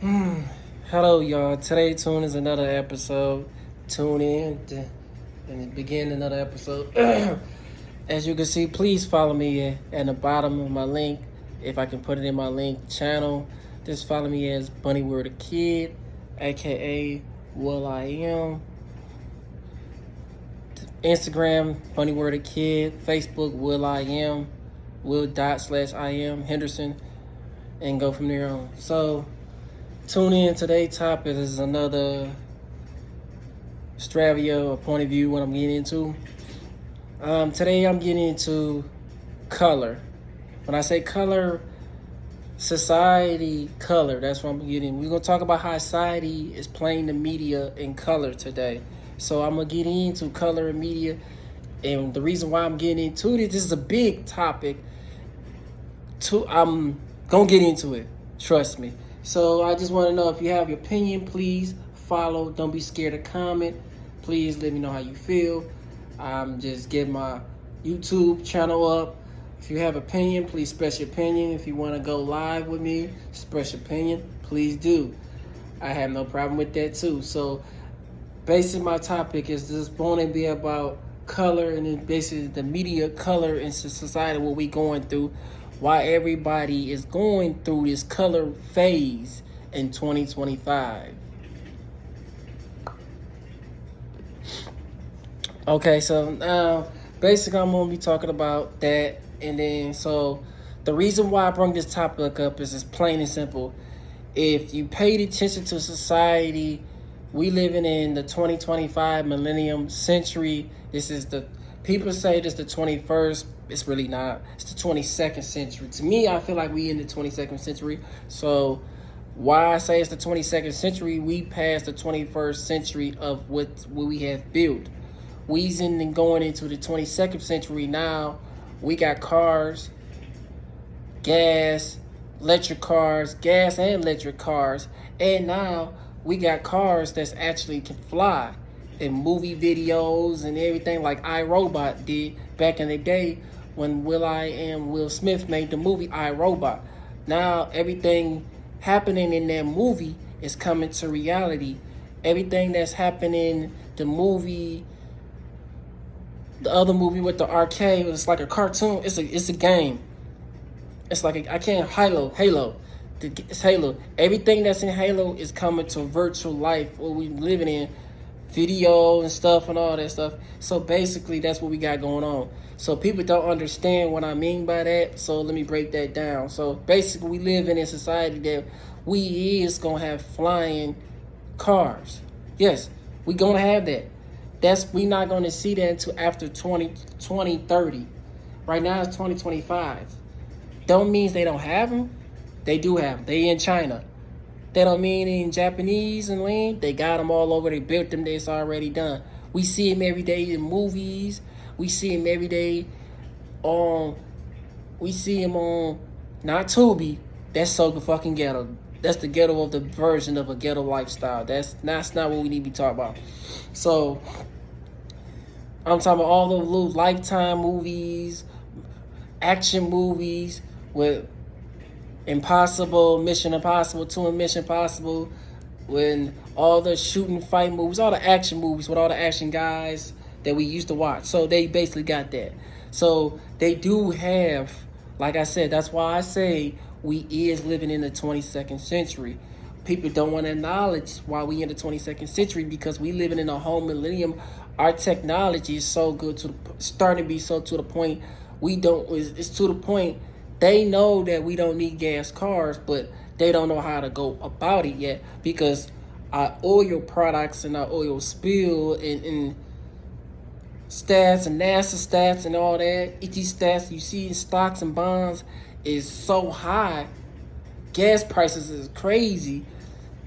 Hmm. Hello, y'all. Today, tune is another episode. Tune in and begin another episode. As you can see, please follow me at the bottom of my link. If I can put it in my link channel, just follow me as Bunny Word a Kid, aka Will I Am. Instagram, Bunny Word a Kid. Facebook, Will I Am, Will./I am Henderson, and go from there on. So, tune in. Today's topic is another Stravia, a point of view, what I'm getting into. Today I'm getting into color. When I say color, society color, that's what I'm getting. We're going to talk about how society is playing the media in color today. So I'm going to get into color and media. And the reason why I'm getting into this is a big topic. I'm going to get into it. Trust me. So I just want to know if you have your opinion, please follow. Don't be scared to comment. Please let me know how you feel. I'm just getting my YouTube channel up. If you have opinion, please express your opinion. If you want to go live with me, express your opinion, please do. I have no problem with that too. So basically my topic is just going to be about color and then basically the media color in society, what we going through, why everybody is going through this color phase in 2025. Okay, so now basically I'm going to be talking about that. And then, so the reason why I bring this topic up is just plain and simple. If you paid attention to society, we living in the 2025 millennium century. This is people say this is the 21st. It's really not. It's the 22nd century. To me, I feel like we in the 22nd century. So why I say it's the 22nd century, we passed the 21st century of what we have built. We's in going into the 22nd century now. We got cars, gas, electric cars, gas and electric cars. And now we got cars that's actually can fly in movie videos and everything like iRobot did back in the day when Will Smith made the movie iRobot. Now everything happening in that movie is coming to reality. Everything that's happening, the other movie with the arcade, it's like a cartoon. It's a game. It's like Halo. It's Halo. Everything that's in Halo is coming to virtual life, what we living in, video and stuff and all that stuff. So basically, that's what we got going on. So people don't understand what I mean by that. So let me break that down. So basically, we live in a society that we is gonna have flying cars. Yes, we gonna have that. We not going to see that until after 2030. Right now it's 2025. Don't mean they don't have them. They do have them. They in China. That don't mean in Japanese and land. They got them all over. They built them. It's already done. We see them every day in movies. We see them every day on. We see them on not Tubi. That's so fucking ghetto. That's the ghetto of the version of a ghetto lifestyle. That's not what we need to be talking about. So I'm talking about all the little Lifetime movies, action movies with Mission Impossible 2 and Mission Impossible, when all the shooting fight movies, all the action movies with all the action guys that we used to watch. So they basically got that. So they do have, like I said, that's why I say we is living in the 22nd century. People don't want to acknowledge why we in the 22nd century because we living in a whole millennium. Our technology is so good starting to be so to the point it's to the point they know that we don't need gas cars, but they don't know how to go about it yet because our oil products and our oil spill and stats and NASA stats and all that, ET stats you see in stocks and bonds is so high. Gas prices is crazy.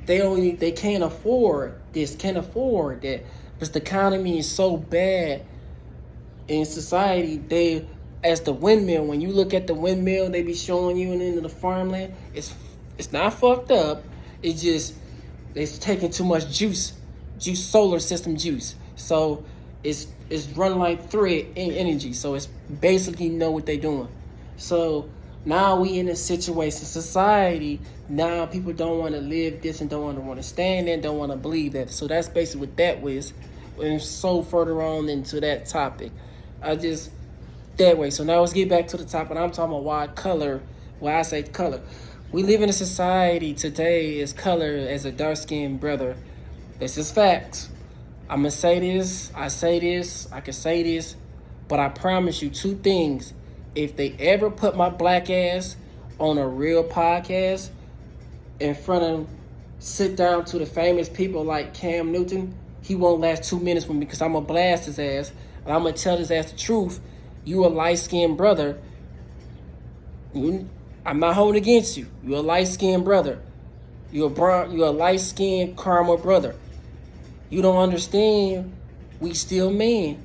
They can't afford this, can't afford that. Because the economy is so bad in society. As the windmill, when you look at the windmill, they be showing you into the farmland. It's not fucked up. It's just it's taking too much juice, solar system juice. So it's running like thread in energy. So it's basically know what they're doing. So Now we in a situation, society, now people don't want to live this and don't want to stand there, don't want to believe that. So that's basically what that was. And so further on into that topic. I just, that way. So now let's get back to the topic. I'm talking about why I say color. We live in a society today is color as a dark-skinned brother. This is facts. I'm going to say this, I can say this, but I promise you two things. If they ever put my black ass on a real podcast in front of, sit down to the famous people like Cam Newton, he won't last 2 minutes with me because I'm going to blast his ass. And I'm going to tell his ass the truth. You a light-skinned brother. I'm not holding against you. You're a light-skinned brother. You're a light-skinned karma brother. You don't understand. We still men.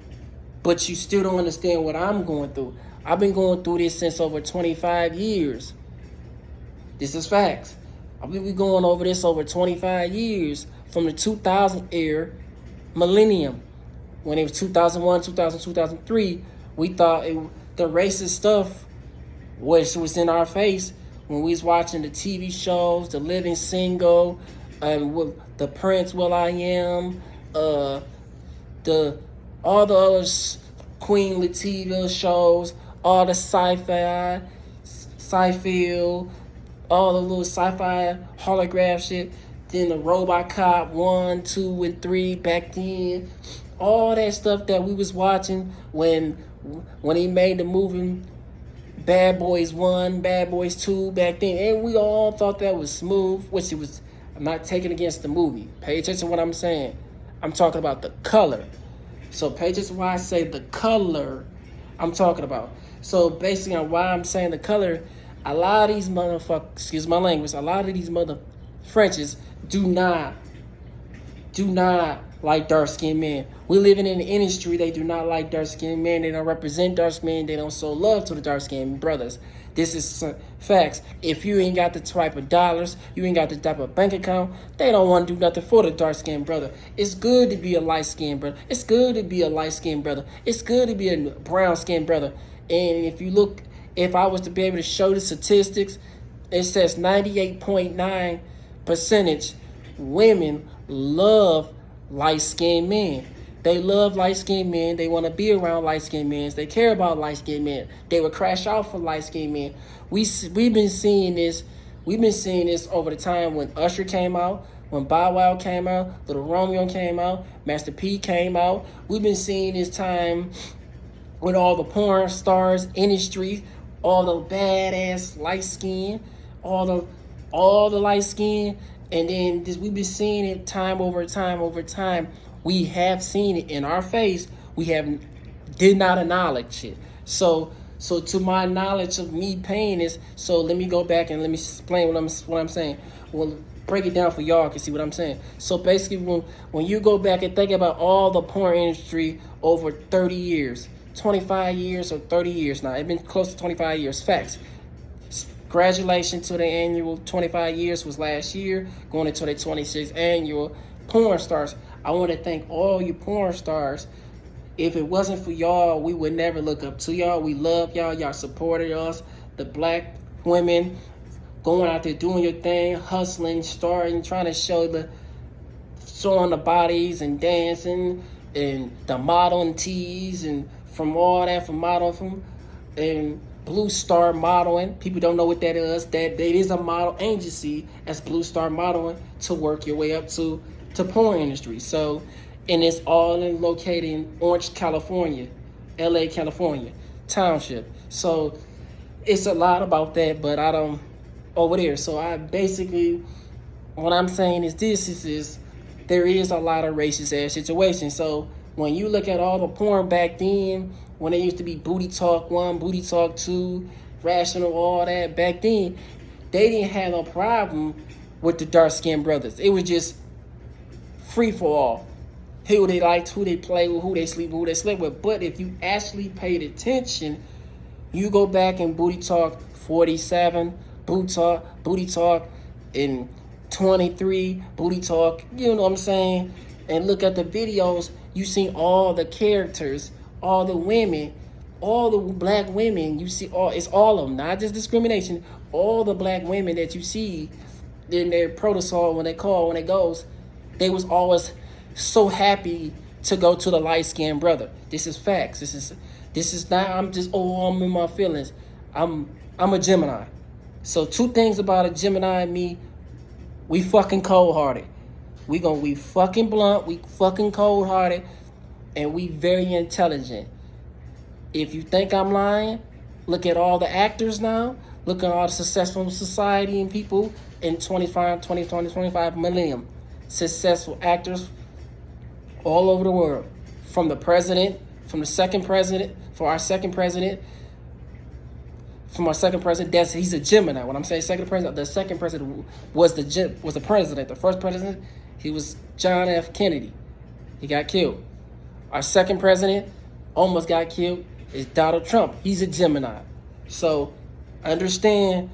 But you still don't understand what I'm going through. I've been going through this since over 25 years. This is facts. I've been going over this over 25 years from the 2000 era, millennium. When it was 2001, 2000, 2003, we thought the racist stuff was in our face when we was watching the TV shows, The Living Single, and the Prince, Will I Am, all the other Queen Latifah shows, all the sci-fi, all the little sci-fi holograph shit. Then the RoboCop 1, 2, and 3 back then. All that stuff that we was watching when he made the movie Bad Boys 1, Bad Boys 2 back then. And we all thought that was smooth, which it was. I'm not taking against the movie. Pay attention to what I'm saying. I'm talking about the color. So pay attention to why I say the color I'm talking about. So basically on why I'm saying the color, a lot of these motherfuckers, excuse my language, a lot of these mother Frenches do not like dark-skinned men. We living in an industry, they do not like dark-skinned men. They don't represent dark-skinned men. They don't show love to the dark-skinned brothers. This is facts. If you ain't got the type of dollars, you ain't got the type of bank account, they don't want to do nothing for the dark-skinned brother. It's good to be a light-skinned brother. It's good to be a light-skinned brother. It's good to be a brown-skinned brother. And if you look, if I was to be able to show the statistics, it says 98.9% women love light-skinned men. They love light-skinned men. They want to be around light-skinned men. They care about light-skinned men. They would crash out for light-skinned men. We've been seeing this. We've been seeing this over the time when Usher came out, when Bow Wow came out, Little Romeo came out, Master P came out. We've been seeing this time with all the porn stars industry, all the badass light skin, all the light skin, and then we've been seeing it time over time. We have seen it in our face. We did not acknowledge it. So to my knowledge of me paying this, so let me go back and let me explain what I'm saying. Well, break it down for y'all can see what I'm saying. So basically, when you go back and think about all the porn industry over 30 years, 25 years or 30 years now, it's been close to 25 years. Facts. Congratulations to the annual 25 years was last year, going into the 26th annual porn stars. I want to thank all you porn stars. If it wasn't for y'all, we would never look up to y'all. We love y'all. Y'all supported us. The black women going out there doing your thing, hustling, starting, trying to showing the bodies and dancing and the modeling tees and from modeling and Blue Star Modeling. People don't know what that is. That is a model agency as Blue Star Modeling to work your way up to porn industry. So, and it's all located in Orange, California, LA, California township. So it's a lot about that, but I don't over there. So I basically, what I'm saying is there is a lot of racist ass situations. So when you look at all the porn back then, when it used to be Booty Talk 1, Booty Talk 2, Rational, all that, back then, they didn't have no problem with the dark-skinned brothers. It was just free for all. Who they liked, who they play with, who they sleep with. But if you actually paid attention, you go back in Booty Talk 47, Booty Talk in 23, Booty Talk, you know what I'm saying? And look at the videos, you see all the characters, all the women all the black women you see, it's all of them, not just discrimination. All the black women that you see in their protocol when they call, when it goes, they was always so happy to go to the light skinned brother. This is facts. This is not. I'm just I'm in my feelings. I'm a Gemini. So two things about a Gemini and me: we fucking cold hearted. We fucking blunt. We fucking cold hearted, and we very intelligent. If you think I'm lying, look at all the actors now. Look at all the successful society and people in 25 millennium. Successful actors all over the world. From the president, from the second president, for our second president, from our second president, he's a Gemini. When I'm saying second president, the second president was the president. The first president, he was John F. Kennedy. He got killed. Our second president almost got killed. Is Donald Trump. He's a Gemini. So understand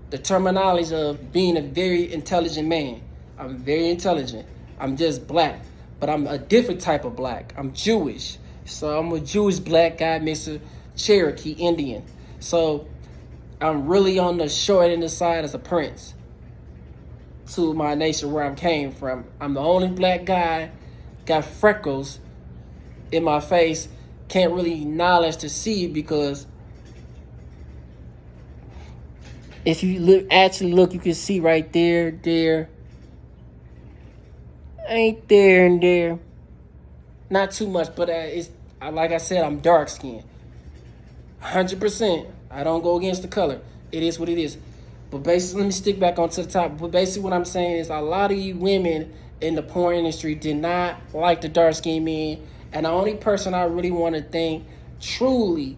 the terminology of being a very intelligent man. I'm very intelligent. I'm just black, but I'm a different type of black. I'm Jewish. So I'm a Jewish black guy mixed with Cherokee Indian. So I'm really on the short end of the side as a prince to my nation where I came from. I'm the only black guy, got freckles in my face. Can't really acknowledge to see because if you look, you can see right there, ain't there and there. Not too much, but it's like I said, I'm dark skinned, 100%. I don't go against the color. It is what it is. But basically, let me stick back onto the top. But basically, what I'm saying is a lot of you women in the porn industry did not like the dark skinned men. And the only person I really want to thank, truly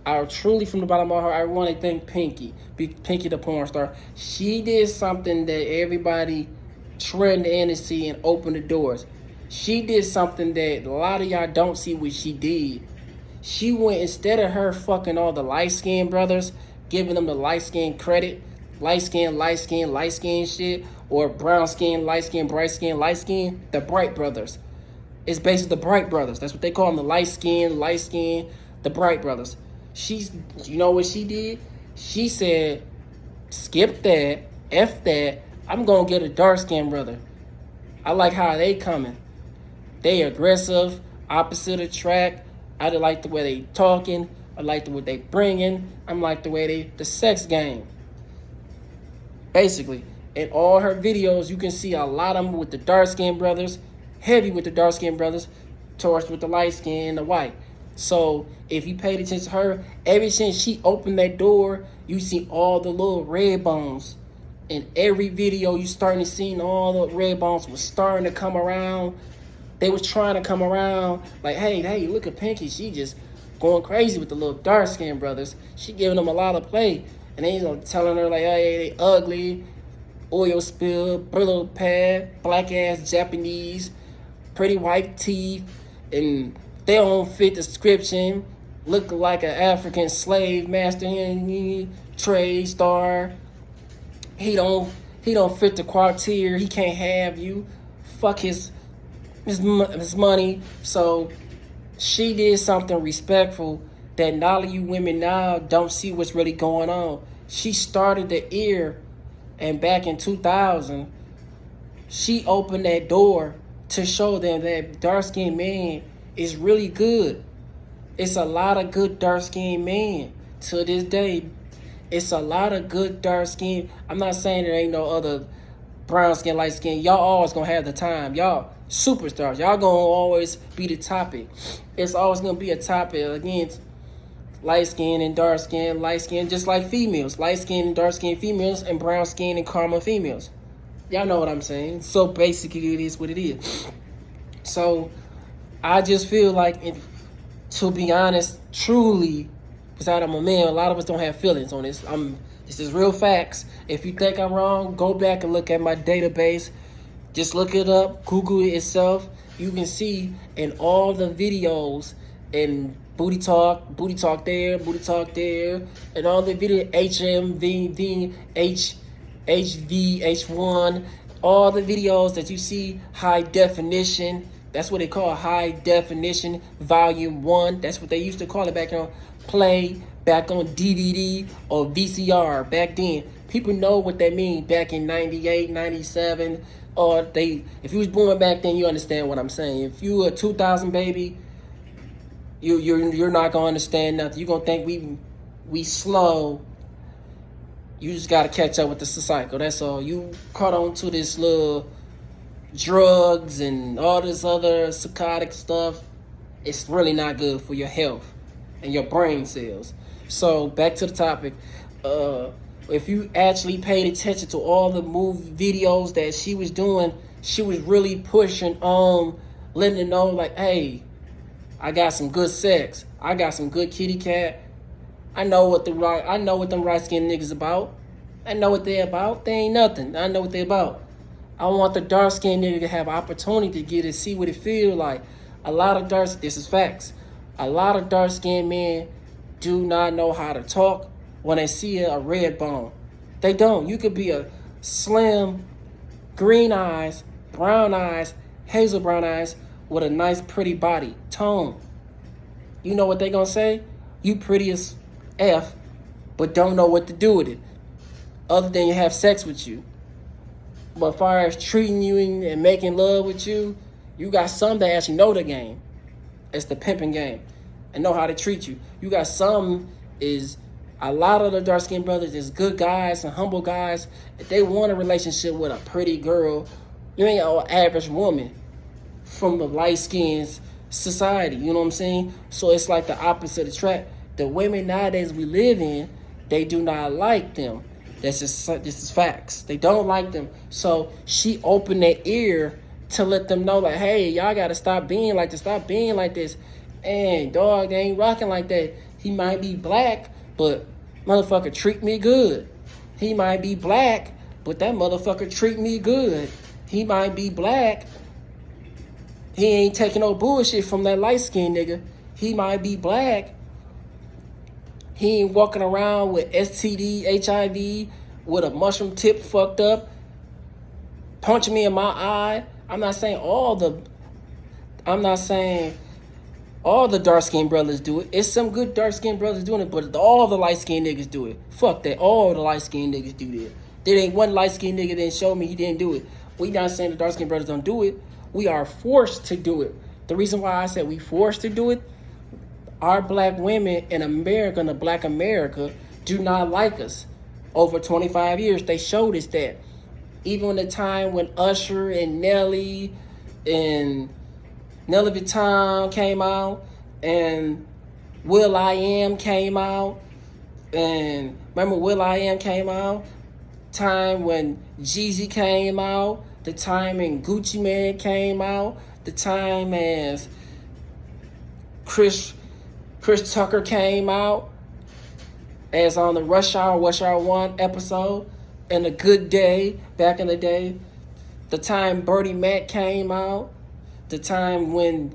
from the bottom of my heart, I want to thank Pinky the porn star. She did something that everybody trend in to see and open the doors. She did something that a lot of y'all don't see what she did. She went, instead of her fucking all the light-skinned brothers, giving them the light-skinned credit, light-skinned shit, or brown-skinned, light-skinned, bright-skinned, light-skinned, the Bright brothers. It's basically the Bright brothers. That's what they call them, the light skin, the Bright brothers. You know what she did? She said, skip that, F that, I'm going to get a dark-skinned brother. I like how they coming. They aggressive, opposite attract. I like the way they talking. I like the way they bringing. I like the way the sex game. Basically, in all her videos, you can see a lot of them with the dark-skinned brothers, heavy with the dark-skinned brothers, towards with the light skin and the white. So if you paid attention to her, ever since she opened that door, you see all the little red bones. In every video, you starting to see all the red bones was starting to come around. They was trying to come around like, hey, look at Pinky. She just going crazy with the little dark-skinned brothers. She giving them a lot of play. And they telling her like, hey, they ugly, oil spill, Brillo pad, black-ass Japanese, pretty white teeth, and they don't fit the description. Look like an African slave master in trade star. He don't fit the criteria. He can't have you. Fuck his money. So she did something respectful that not of you women now don't see what's really going on. She started the ear, and back in 2000, she opened that door to show them that dark-skinned man is really good. It's a lot of good dark-skinned men to this day. It's a lot of good dark-skinned. I'm not saying there ain't no other brown skin, light skin. Y'all always gonna have the time. Y'all superstars. Y'all gonna always be the topic. It's always gonna be a topic against light skin and dark skin, light skin, just like females. Light skin and dark skin females and brown skin and caramel females. Y'all know what I'm saying. So basically it is what it is. So I just feel like, to be honest, truly, because I'm a man, a lot of us don't have feelings on this. This is real facts. If you think I'm wrong, go back and look at my database. Just look it up, Google it itself. You can see in all the videos and booty talk there, and all the video HMV, HV, H1, all the videos that you see, high definition. That's what they call high definition volume 1. That's what they used to call it back on play back on DVD or VCR back then. People know what that means back in 98, 97, or if you was born back then, you understand what I'm saying. If you a 2000 baby, you're not gonna understand nothing. You're gonna think we slow. You just gotta catch up with the cycle. That's all. You caught on to this little drugs and all this other psychotic stuff. It's really not good for your health and your brain cells. So back to the topic. If you actually paid attention to all the movie videos that she was doing, she was really pushing on letting them know, like, hey, I got some good sex. I got some good kitty cat. I know what them light skinned niggas about. I know what they about. They ain't nothing. I know what they about. I want the dark skinned nigga to have opportunity to get to see what it feel like. This is facts. A lot of dark skinned men do not know how to talk when they see a red bone. They don't. You could be a slim, green eyes, brown eyes, hazel brown eyes with a nice pretty body, tone. You know what they gonna say? You pretty as F, but don't know what to do with it, other than you have sex with you. But as far as treating you and making love with you, you got some that actually know the game. It's the pimping game and know how to treat you. You got some is a lot of the dark-skinned brothers is good guys and humble guys. If they want a relationship with a pretty girl, you ain't an average woman from the light-skinned society. You know what I'm saying? So it's like the opposite attract. The women nowadays we live in, they do not like them. This is facts. They don't like them. So she opened their ear to let them know, like, hey, y'all got to stop being like this. Stop being like this. And dog, they ain't rocking like that. He might be black, but motherfucker treat me good. He might be black, but that motherfucker treat me good. He might be black. He ain't taking no bullshit from that light-skinned nigga. He might be black. He ain't walking around with STD, HIV, with a mushroom tip fucked up, punching me in my eye. I'm not saying all the dark-skinned brothers do it. It's some good dark-skinned brothers doing it, but all the light-skinned niggas do it. Fuck that. All the light-skinned niggas do that. There ain't one light-skinned nigga that show me he didn't do it. We not saying the dark-skinned brothers don't do it. We are forced to do it. The reason why I said we forced to do it, our black women in America, in the black America, do not like us. Over 25 years, they showed us that. Even the time when Usher and Nelly Vuitton came out, and will.i.am came out, and remember will.i.am came out? Time when Jeezy came out, the time when Gucci Mane came out, the time as Chris Tucker came out, as on the Rush Hour 1 episode, and A Good Day back in the day, the time Bernie Mac came out, the time when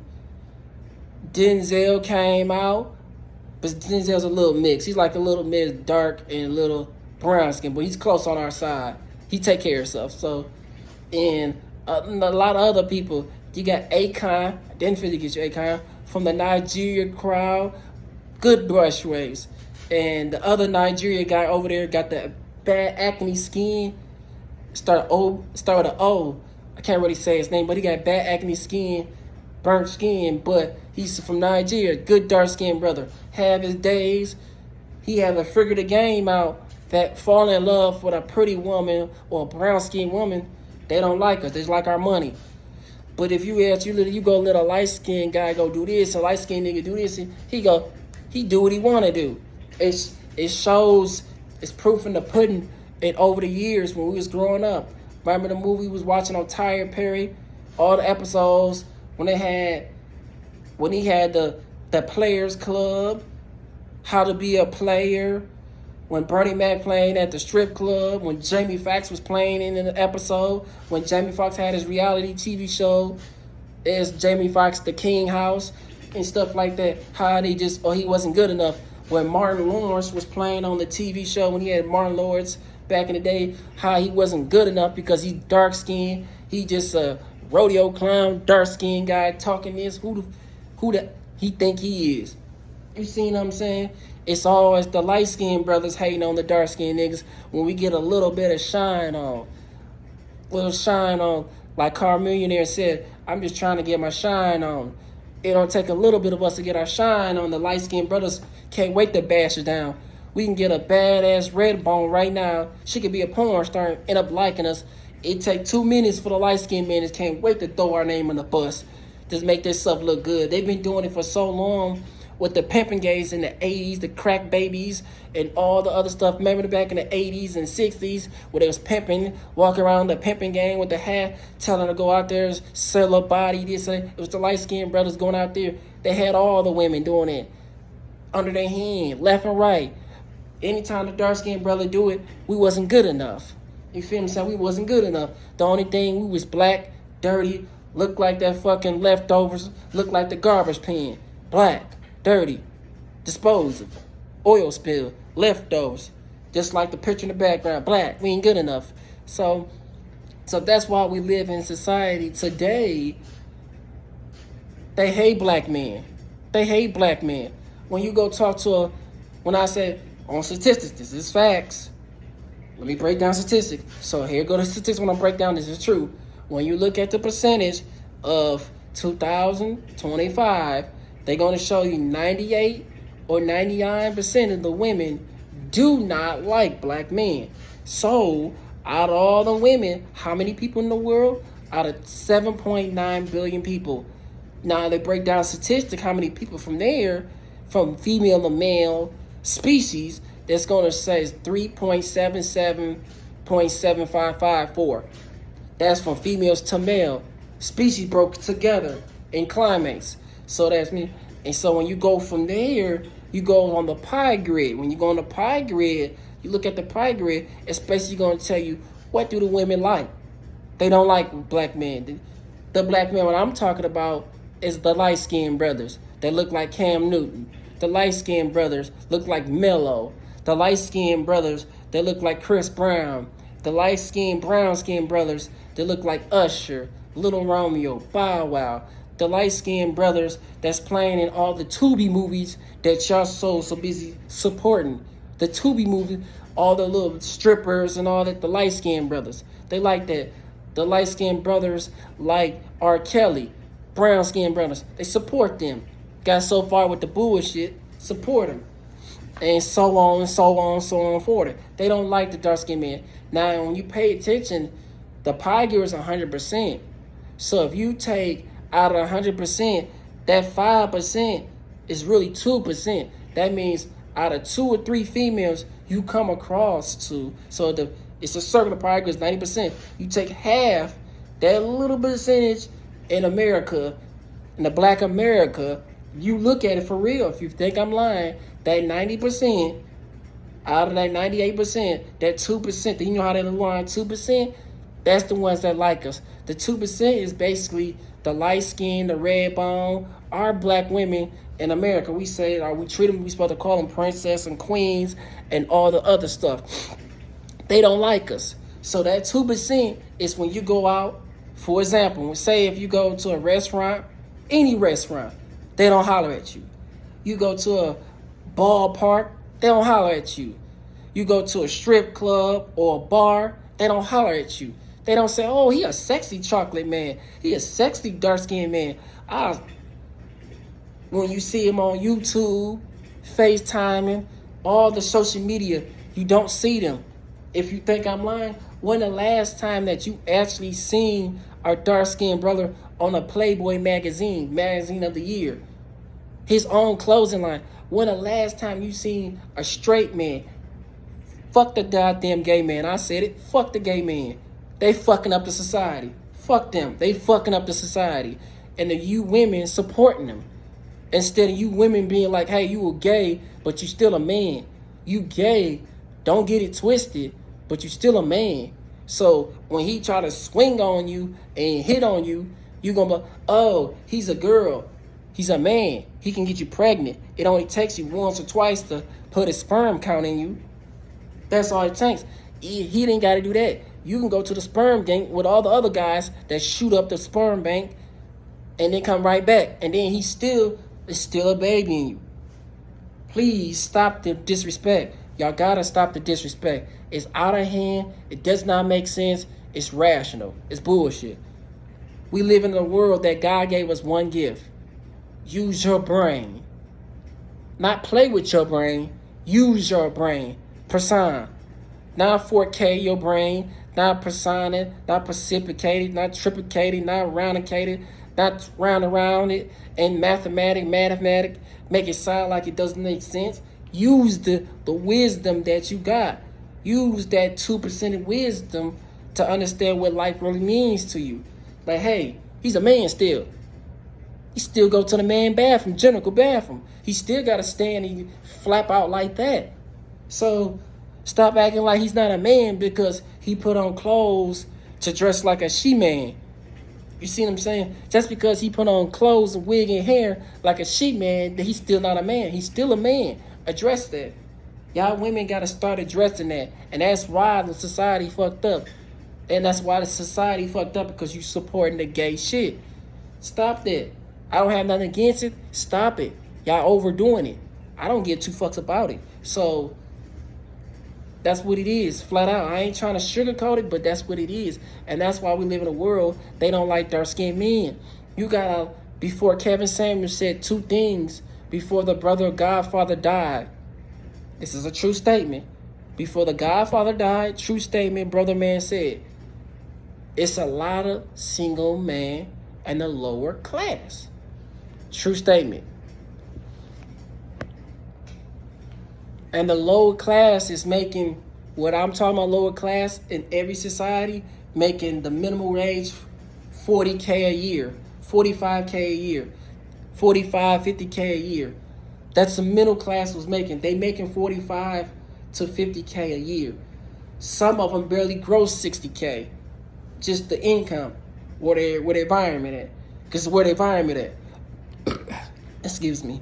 Denzel came out, but Denzel's a little mix. He's like a little mid dark and a little brown skin, but he's close on our side. He take care of himself. So, and a lot of other people. You got Akon. I didn't feel to get you Akon from the Nigeria crowd. Good brush waves. And the other Nigeria guy over there got the bad acne skin. Start with an O. I can't really say his name, but he got bad acne skin, burnt skin, but he's from Nigeria. Good dark-skinned brother. Have his days. He have a figure the game out that fall in love with a pretty woman or a brown-skinned woman. They don't like us. They just like our money. But if you go let a light-skinned guy go do this, a light-skinned nigga do this, he do what he want to do. It shows, it's proof in the pudding. And over the years when we was growing up, remember the movie we was watching on Tyler Perry, all the episodes when he had the Players Club, how to be a player, when Bernie Mac playing at the strip club, when Jamie Foxx was playing in an episode, when Jamie Foxx had his reality TV show, as Jamie Foxx the King House and stuff like that, how he wasn't good enough. When Martin Lawrence was playing on the TV show, when he had Martin Lawrence back in the day, how he wasn't good enough because he's dark-skinned. He just a rodeo clown, dark-skinned guy talking this. Who he think he is? You seen what I'm saying? It's always the light skinned brothers hating on the dark skinned niggas when we get a little bit of shine on. Little shine on. Like Car Millionaire said, I'm just trying to get my shine on. It don't take a little bit of us to get our shine on. The light skinned brothers can't wait to bash her down. We can get a badass red bone right now. She could be a porn star and end up liking us. It take 2 minutes for the light skinned men. Can't wait to throw our name on the bus. Just make this stuff look good. They've been doing it for so long with the pimping gays in the 80s, the crack babies, and all the other stuff. Remember back in the 80s and 60s where they was pimping, walking around the pimping gang with the hat, telling her to go out there, sell her body, this and that. It was the light-skinned brothers going out there. They had all the women doing it under their hand, left and right. Anytime the dark-skinned brother do it, we wasn't good enough. You feel me? So we wasn't good enough. The only thing, we was black, dirty, looked like that fucking leftovers, looked like the garbage can. Black, dirty, disposable, oil spill, leftovers. Just like the picture in the background, black. We ain't good enough. So that's why we live in society today. They hate black men. They hate black men. When you go talk to when I say on statistics, this is facts. Let me break down statistics. So here go the statistics when I break down this is true. When you look at the percentage of 2025, they're going to show you 98 or 99% of the women do not like black men. So out of all the women, how many people in the world? Out of 7.9 billion people. Now they break down statistics, how many people from there, from female to male species, that's going to say 3.77.7554. That's from females to male. Species broke together in climates. So that's me. And so when you go from there, you go on the pie grid. When you go on the pie grid, you look at the pie grid, it's basically going to tell you, what do the women like? They don't like black men. The black men, what I'm talking about, is the light-skinned brothers that look like Cam Newton. The light-skinned brothers look like Mello. The light-skinned brothers that look like Chris Brown. The light-skinned, brown-skinned brothers that look like Usher, Little Romeo, Bow Wow. The light-skinned brothers that's playing in all the Tubi movies that y'all so busy supporting. The Tubi movies, all the little strippers and all that, the light-skinned brothers. They like that. The light-skinned brothers like R. Kelly, brown-skinned brothers. They support them. Got so far with the bullshit, support them. And so on and so on and so on forward. They don't like the dark-skinned men. Now, when you pay attention, the pie gear is 100%. So if you take out of 100%, that 5% is really 2%. That means out of 2 or 3 females, you come across 2. So it's a circle of pie gear is 90%. You take half, that little percentage in America, in the black America, you look at it for real. If you think I'm lying, that 90%, out of that 98%, that 2%, you know how that line 2%? That's the ones that like us. The 2% is basically the light skin, the red bone, our black women in America. We say, we treat them, we supposed to call them princess and queens and all the other stuff. They don't like us. So that 2% is when you go out, for example, say if you go to a restaurant, any restaurant, they don't holler at you. You go to a ballpark, they don't holler at you. You go to a strip club or a bar, they don't holler at you. They don't say, oh, he a sexy chocolate man. He a sexy dark-skinned man. When you see him on YouTube, FaceTiming, all the social media, you don't see them. If you think I'm lying, when the last time that you actually seen our dark-skinned brother on a Playboy magazine of the year? His own clothing line. When the last time you seen a straight man? Fuck the goddamn gay man. I said it. Fuck the gay man. They fucking up the society. Fuck them. They fucking up the society. And you women supporting them. Instead of you women being like, hey, you a gay, but you still a man. You gay, don't get it twisted, but you still a man. So when he try to swing on you and hit on you, you gonna be, oh, he's a girl. He's a man. He can get you pregnant. It only takes you once or twice to put a sperm count in you. That's all it takes. He didn't got to do that. You can go to the sperm bank with all the other guys that shoot up the sperm bank and then come right back. And then is still a baby in you. Please stop the disrespect. Y'all gotta stop the disrespect. It's out of hand. It does not make sense. It's rational. It's bullshit. We live in a world that God gave us one gift. Use your brain. Not play with your brain. Use your brain. Person. Not 4K your brain. Not persona. Not precipitated. Not triplicated. Not roundicated. Not round around it. And mathematic. Make it sound like it doesn't make sense. Use the wisdom that you got. Use that 2% of wisdom to understand what life really means to you. Like, hey, he's a man still. He still go to the man bathroom, general bathroom. He still got to stand and flap out like that. So stop acting like he's not a man because he put on clothes to dress like a she-man. You see what I'm saying? Just because he put on clothes and wig and hair like a she-man, he's still not a man. He's still a man. Address that. Y'all women got to start addressing that. And that's why the society fucked up. And that's why the society fucked up, because you supporting the gay shit. Stop that. I don't have nothing against it. Stop it. Y'all overdoing it. I don't give two fucks about it. So that's what it is, flat out. I ain't trying to sugarcoat it, but that's what it is. And that's why we live in a world they don't like dark-skinned men. You gotta, before Kevin Samuels said two things before the brother Godfather died. This is a true statement. Before the Godfather died, true statement, brother man said, it's a lot of single men in the lower class. True statement. And the lower class is making, what I'm talking about lower class in every society, making the minimum wage $40K a year, $45K a year, $45, $50K a year. That's the middle class was making. They making $45 to $50K a year. Some of them barely gross $60K. Just the income, where their environment at. Because where the environment at. Excuse me.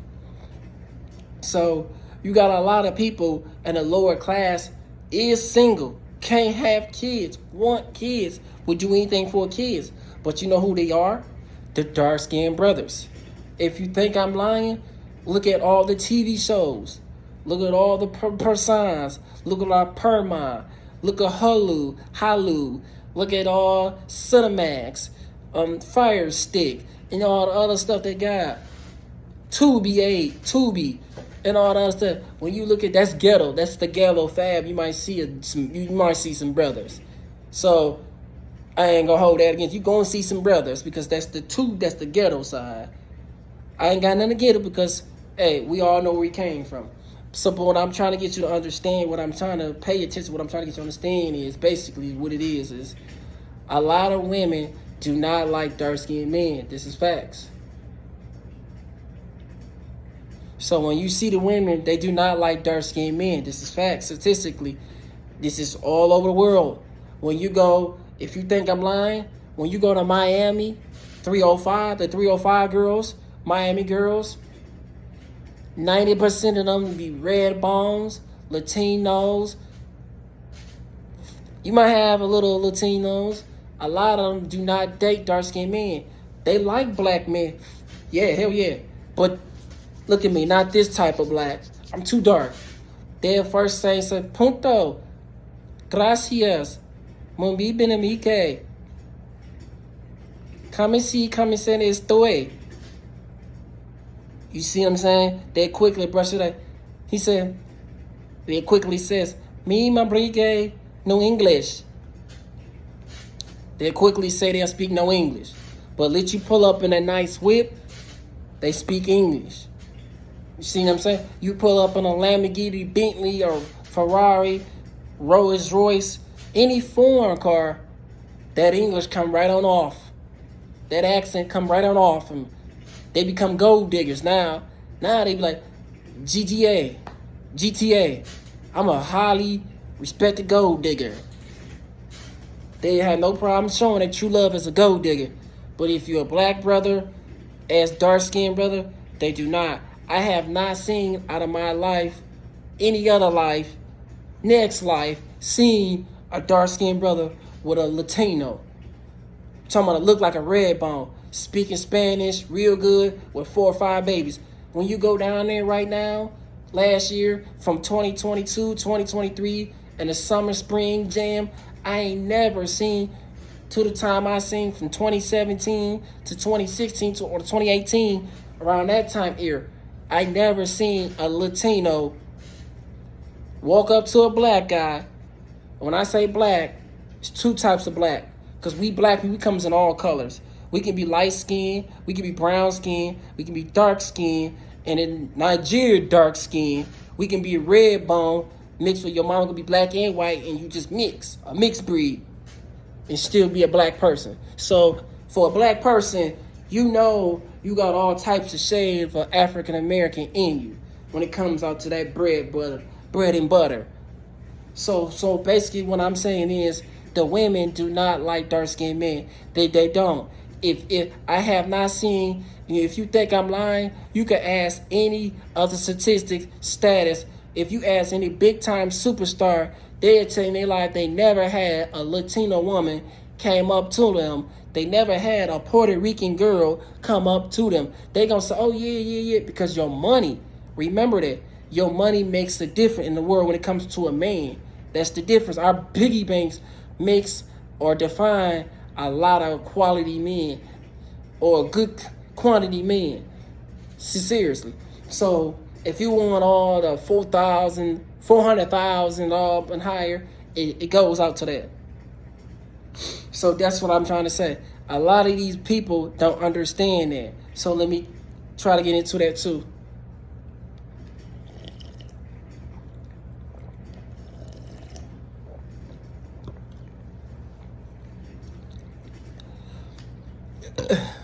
So you got a lot of people in the lower class is single, can't have kids, want kids, would do anything for kids. But you know who they are? The dark-skinned brothers. If you think I'm lying, look at all the TV shows. Look at all the personas. Look at our Perma. Look at Hulu. Look at all Cinemax, Fire Stick, and all the other stuff they got. Tubi, and all that other stuff. When you look at, that's ghetto. That's the ghetto fab. You might see some brothers. So I ain't gonna hold that against you. Gonna see some brothers because that's the ghetto side. I ain't got nothing against it because hey, we all know where we came from. So but what I'm trying to get you to understand, what I'm trying to pay attention, what I'm trying to get you to understand is basically what it is a lot of women do not like dark-skinned men. This is facts. So when you see the women, they do not like dark-skinned men. This is facts. Statistically, this is all over the world. When you go, if you think I'm lying, when you go to Miami, 305, the 305 girls, Miami girls, 90% of them be red bones, Latinos. You might have a little Latinos. A lot of them do not date dark-skinned men. They like black men. Yeah, hell yeah. But look at me, not this type of black. I'm too dark. They'll first say, punto, gracias, muy bien amique. Come see estoy. You see what I'm saying? They quickly brush it up. He said, they quickly says, me, my brigade, no English. They quickly say they speak no English. But let you pull up in a nice whip, they speak English. You see what I'm saying? You pull up in a Lamborghini, Bentley, or Ferrari, Rolls Royce, any foreign car, that English come right on off. That accent come right on off. And they become gold diggers now. Now they be like, GTA. I'm a highly respected gold digger. They have no problem showing that true love is a gold digger. But if you're a black brother, as dark-skinned brother, they do not. I have not seen out of my life, any other life, next life, seen a dark-skinned brother with a Latino. I'm talking about to look like a red bone, speaking Spanish real good with 4 or 5 babies. When you go down there right now last year from 2022, 2023, and the summer spring jam, I ain't never seen to the time I seen from 2017 to 2016 or 2018, around that time era. I never seen a Latino walk up to a black guy. When I say black, it's two types of black. Because we black people, we comes in all colors. We can be light skinned, we can be brown skinned, we can be dark skinned, and in Nigeria, dark skinned. We can be red bone mixed with your mama could be black and white, and you just mix, a mixed breed, and still be a black person. So for a black person, you know you got all types of shades of African American in you when it comes out to that bread and butter. So basically what I'm saying is the women do not like dark skinned men. They don't. If I have not seen, if you think I'm lying, you can ask any other statistic status. If you ask any big time superstar, they'll tell you in their life they never had a Latino woman came up to them. They never had a Puerto Rican girl come up to them. They gonna say, oh yeah, because your money. Remember that. Your money makes a difference in the world when it comes to a man. That's the difference. Our piggy banks makes or define a lot of quality men or good quantity men. Seriously. So if you want all the 400,000 up and higher, it goes out to that. So that's what I'm trying to say. A lot of these people don't understand that. So let me try to get into that too.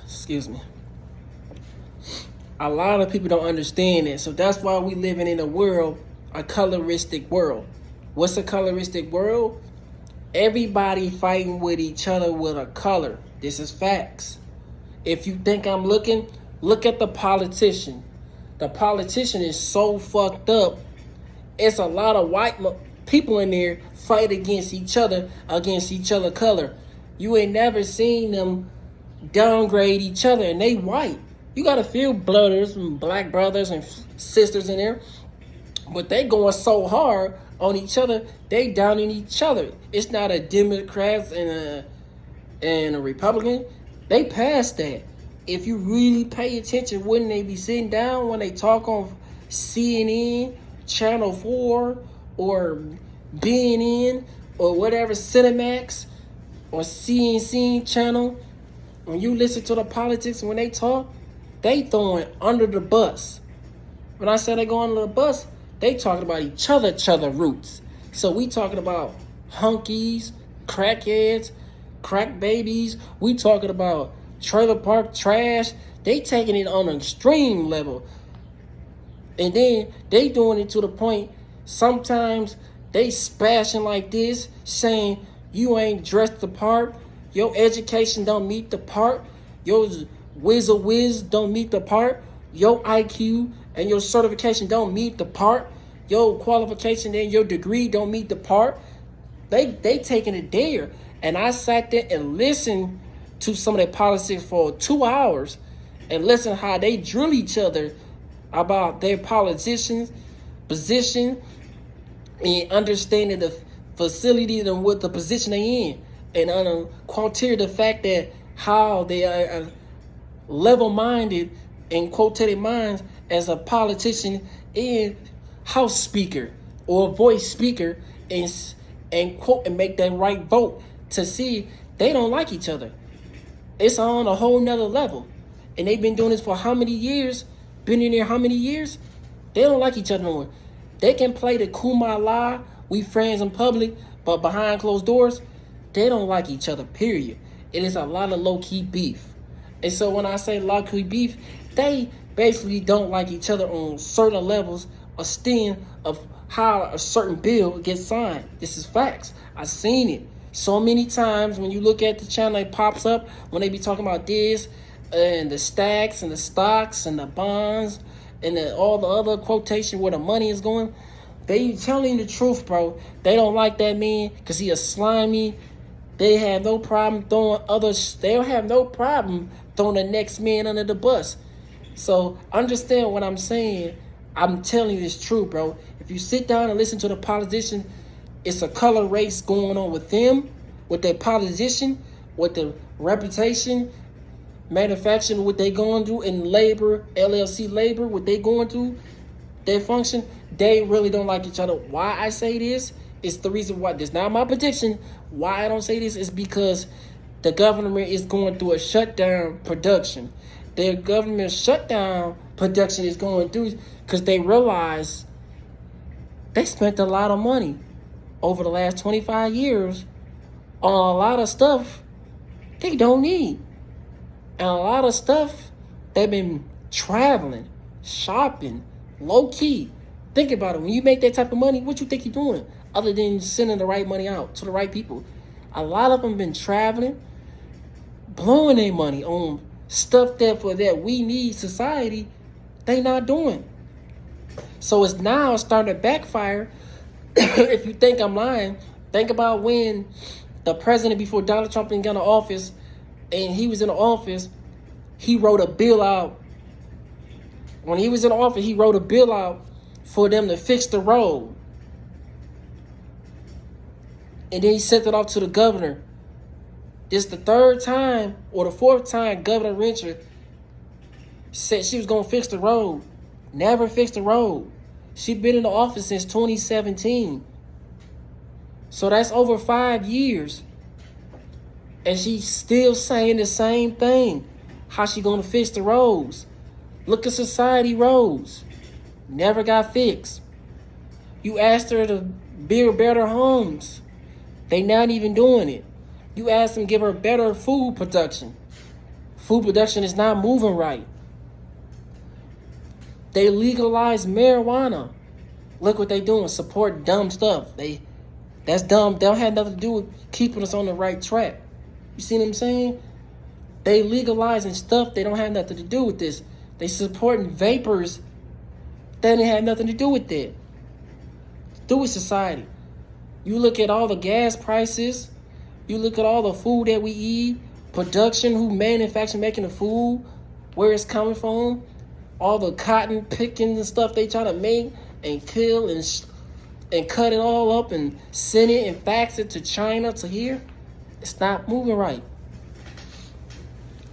Excuse me. A lot of people don't understand it. So that's why we living in a coloristic world. What's a coloristic world? Everybody fighting with each other with a color. This is facts. If you think I'm looking, look at the politician. The politician is so fucked up. It's a lot of white people in there fight against each other color. You ain't never seen them downgrade each other, and they white. You got a few brothers and black brothers and sisters in there, but they going so hard on each other, they down in each other. It's not a Democrat and a Republican. They passed that. If you really pay attention, wouldn't they be sitting down when they talk on CNN, Channel 4, or BNN, or whatever, Cinemax, or CNC channel? When you listen to the politics, when they talk, they throwing under the bus. When I say they go under the bus, they talking about each other roots. So we talking about hunkies, crackheads, crack babies. We talking about trailer park trash. They taking it on an extreme level. And then they doing it to the point, sometimes they spashing like this, saying you ain't dressed the part. Your education don't meet the part. Your whiz don't meet the part. Your IQ and your certification don't meet the part. Your qualification and your degree don't meet the part. They taking it there. And I sat there and listened to some of their politics for 2 hours and listen how they drill each other about their politicians' position and understanding the facility and what the position they in. And on quoted the fact that how they are level-minded and quoted minds as a politician and House Speaker or voice speaker and quote and make that right vote to see they don't like each other. It's on a whole nother level. And they've been doing this for how many years? Been in there how many years? They don't like each other no more. They can play the Kumala, we friends in public, but behind closed doors, they don't like each other, period. It is a lot of low-key beef. And so when I say low-key beef, they basically don't like each other on certain levels or stand of how a certain bill gets signed. This is facts. I've seen it so many times. When you look at the channel, it pops up when they be talking about this and the stacks and the stocks and the bonds and all the other quotation where the money is going. They telling the truth, bro. They don't like that man because he a slimy. They have no problem throwing others. They don't have no problem throwing the next man under the bus. So understand what I'm saying. I'm telling you, it's true, bro. If you sit down and listen to the politicians, it's a color race going on with them, with their politician, with the reputation, manufacturing, what they going through in labor, LLC labor, what they going through, their function. They really don't like each other. Why I say this is the reason why. This not my prediction. Why I don't say this is because the government is going through a shutdown production. Their government shutdown production is going through because they realize they spent a lot of money over the last 25 years on a lot of stuff they don't need. And a lot of stuff they've been traveling, shopping, low key. Think about it. When you make that type of money, what you think you're doing other than sending the right money out to the right people? A lot of them been traveling, blowing their money on stuff that we need society, they not doing. So it's now starting to backfire. If you think I'm lying, think about when the president, before Donald Trump got into office, and he was in the office, he wrote a bill out. When he was in office, he wrote a bill out for them to fix the road. And then he sent it off to the governor. This the third time or the fourth time Governor Rencher said she was going to fix the road. Never fixed the road. She's been in the office since 2017. So that's over 5 years. And she's still saying the same thing. How she going to fix the roads? Look at society roads. Never got fixed. You asked her to build better homes. They not even doing it. You asked them to give her better food production. Food production is not moving right. They legalized marijuana. Look what they doing. Support dumb stuff. That's dumb. They don't have nothing to do with keeping us on the right track. You see what I'm saying? They legalizing stuff they don't have nothing to do with this. They supporting vapors that didn't have nothing to do with that. Do with society. You look at all the gas prices. You look at all the food that we eat, production, who manufacture making the food, where it's coming from, all the cotton picking and stuff they try to make and kill and cut it all up and send it and fax it to China to here. It's not moving right.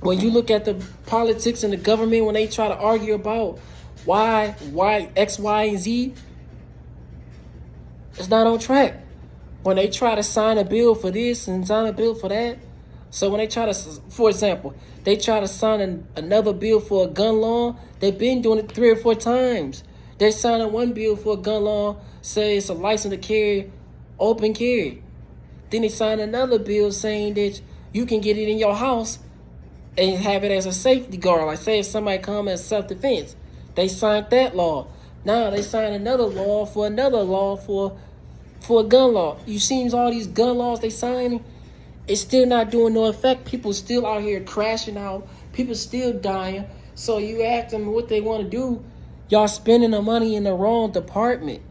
When you look at the politics and the government, when they try to argue about why X, Y, and Z, it's not on track. When they try to sign a bill for this and sign a bill for that. So when they try to, for example, they try to sign another bill for a gun law, they've been doing it 3 or 4 times. They're signing one bill for a gun law, say it's a license to carry, open carry. Then they sign another bill saying that you can get it in your house and have it as a safety guard. Like say if somebody come as self-defense, they signed that law. Now they sign another law for a gun law. You seen all these gun laws they signing? It's still not doing no effect. People still out here crashing out. People still dying. So you ask them what they want to do. Y'all spending the money in the wrong department.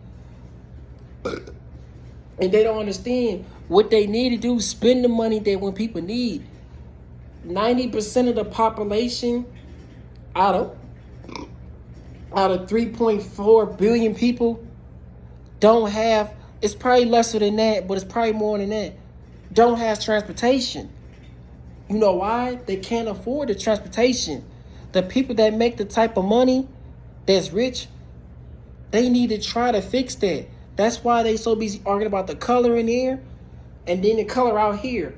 And they don't understand what they need to do. Spend the money that when people need. 90% of the population out of 3.4 billion people don't have, it's probably lesser than that, but it's probably more than that, don't have transportation. You know why? They can't afford the transportation. The people that make the type of money that's rich, they need to try to fix that. That's why they so busy arguing about the color in there and then the color out here.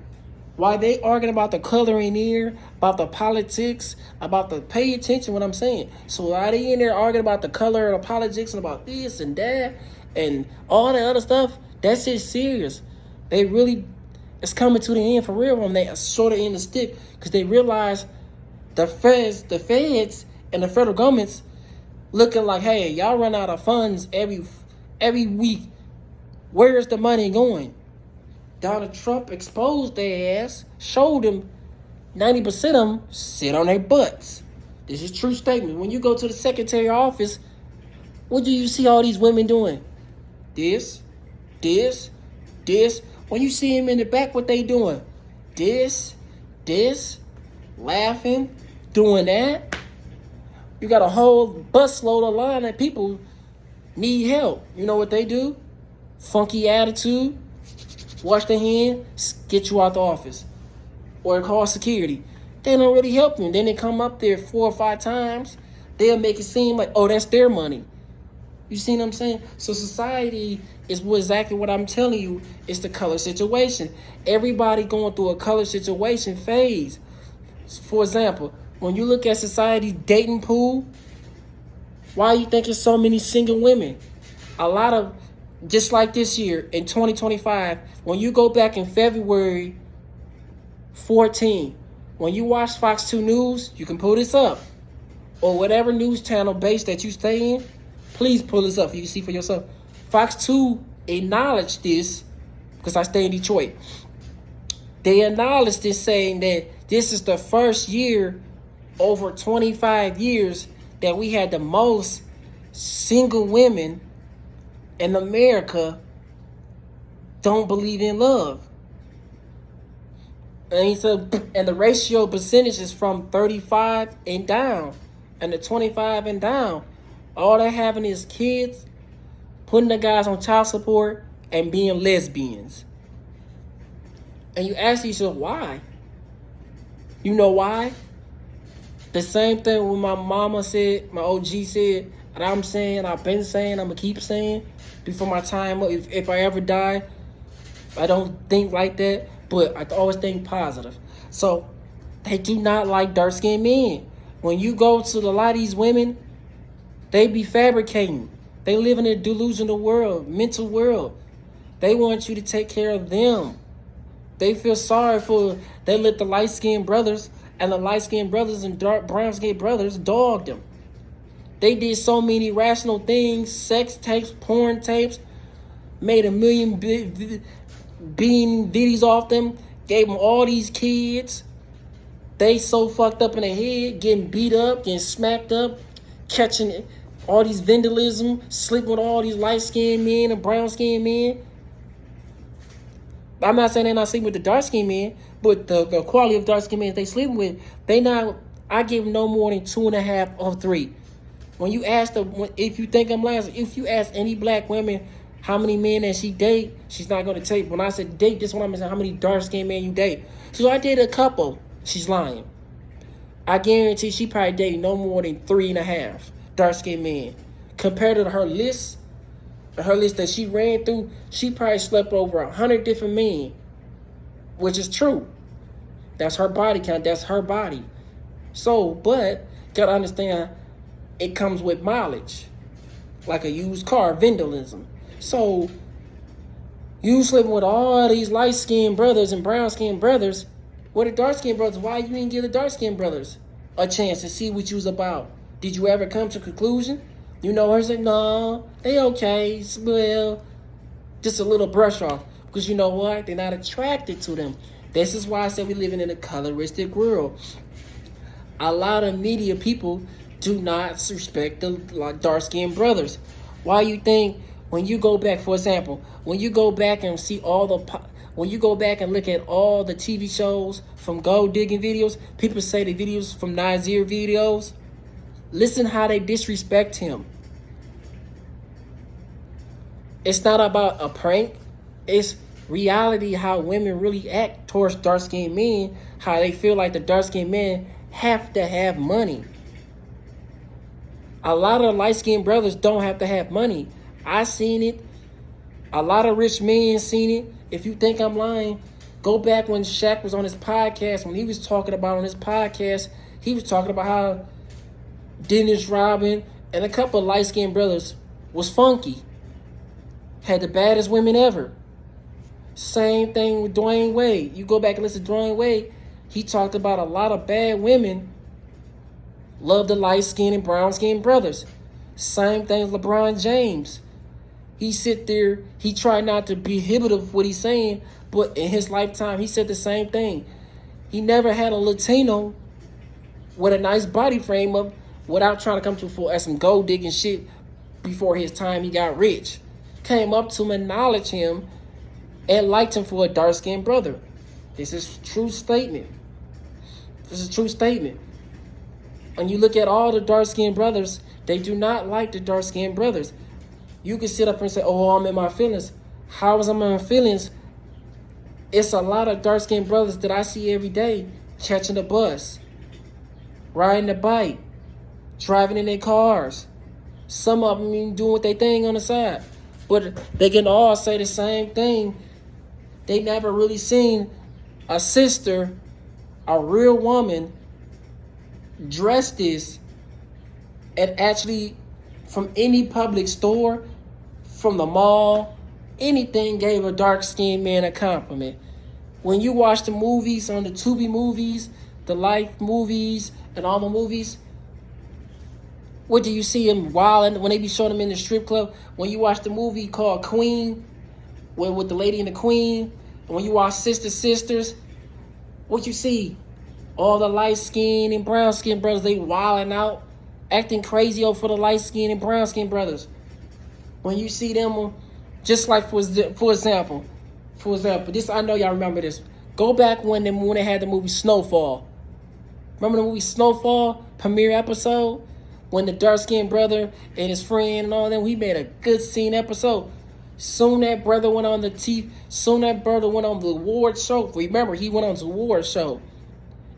Why they arguing about the color in here, about the politics, about the pay attention what I'm saying. So why they in there arguing about the color of the politics and about this and that and all that other stuff? That shit's serious. They really, it's coming to the end for real when they sort of end the stick because they realize the feds and the federal government's looking like, hey, y'all run out of funds every week. Where is the money going? Donald Trump exposed their ass, showed them 90% of them sit on their butts. This is a true statement. When you go to the secretary office, what do you see all these women doing? This. When you see them in the back, what they doing? This, laughing, doing that. You got a whole busload of line that people need help. You know what they do? Funky attitude, wash their hands, get you out the office. Or call security. They don't really help you. Then they come up there 4 or 5 times. They'll make it seem like, oh, that's their money. You see what I'm saying? So society is exactly what I'm telling you. It's the color situation. Everybody going through a color situation phase. For example, when you look at society's dating pool, why you think there's so many single women? A lot of, just like this year in 2025, when you go back in February 14, when you watch Fox 2 News, you can pull this up. Or whatever news channel base that you stay in, please pull this up so you can see for yourself. Fox 2 acknowledged this, because I stay in Detroit. They acknowledged this, saying that this is the first year over 25 years that we had the most single women in America don't believe in love. And the ratio percentage is from 35 and down, and the 25 and down. All they're having is kids, putting the guys on child support, and being lesbians. And you ask yourself, why? You know why? The same thing when my mama said, my OG said, and I'm saying, I've been saying, I'm going to keep saying, before my time, if I ever die, I don't think like that, but I always think positive. So, they do not like dark-skinned men. When you go to a lot of these women, they be fabricating. They live in a delusional world, mental world. They want you to take care of them. They feel sorry for, they let the light-skinned brothers and the light-skinned brothers and dark brown-skinned brothers dog them. They did so many rational things, sex tapes, porn tapes, made a million bean videos off them, gave them all these kids. They so fucked up in the head, getting beat up, getting smacked up, catching all these vandalism, sleeping with all these light-skinned men and brown-skinned men. I'm not saying they're not sleeping with the dark-skinned men, but the quality of dark-skinned men they sleeping with, I give them no more than 2.5 or 3. When you ask them, if you think I'm lying, if you ask any black women how many men that she date, she's not going to tell you. When I said date, this one I'm saying how many dark-skinned men you date. So I did a couple. She's lying. I guarantee she probably dated no more than 3.5 dark-skinned men. Compared to her list that she ran through, she probably slept over 100 different men, which is true. That's her body count. That's her body. So, but gotta understand, it comes with mileage, like a used car, vandalism. So, you sleeping with all these light-skinned brothers and brown-skinned brothers. What the dark-skinned brothers? Why you didn't give the dark-skinned brothers a chance to see what you was about? Did you ever come to a conclusion? You know her say, no, they okay. Well, just a little brush off. Because you know what? They're not attracted to them. This is why I said we're living in a coloristic world. A lot of media people do not respect the dark-skinned brothers. Why you think when you go back, for example, when you go back and see when you go back and look at all the TV shows from gold digging videos, people say the videos from Nasir videos, listen how they disrespect him. It's not about a prank. It's reality how women really act towards dark-skinned men, how they feel like the dark-skinned men have to have money. A lot of light-skinned brothers don't have to have money. I seen it. A lot of rich men seen it. If you think I'm lying, go back when Shaq was on his podcast. When he was talking about on his podcast, he was talking about how Dennis Rodman and a couple of light-skinned brothers was funky. Had the baddest women ever. Same thing with Dwayne Wade. You go back and listen to Dwayne Wade, he talked about a lot of bad women love the light-skinned and brown-skinned brothers. Same thing with LeBron James. He sit there, he tried not to be prohibitive what he's saying, but in his lifetime, he said the same thing. He never had a Latino with a nice body frame up without trying to come to full as some gold digging shit before his time he got rich. Came up to him, acknowledged him, and liked him for a dark-skinned brother. This is a true statement. This is a true statement. And you look at all the dark-skinned brothers, they do not like the dark-skinned brothers. You can sit up and say, oh, I'm in my feelings. How was I in my feelings? It's a lot of dark-skinned brothers that I see every day catching the bus, riding the bike, driving in their cars. Some of them even doing what they thing on the side. But they can all say the same thing. They never really seen a sister, a real woman, dressed this and actually from any public store, from the mall, anything gave a dark-skinned man a compliment. When you watch the movies on the Tubi movies, the Life movies, and all the movies, what do you see them wilding when they be showing them in the strip club? When you watch the movie called Queen, with the lady and the queen, and when you watch Sisters, what you see? All the light-skinned and brown-skinned brothers, they wilding out, acting crazy for the light-skinned and brown-skinned brothers. When you see them, just like for example, this, I know y'all remember this. Go back when they had the movie Snowfall. Remember the movie Snowfall premiere episode? When the dark-skinned brother and his friend and all them, we made a good scene episode. Soon that brother went on the award show. Remember, he went on the award show.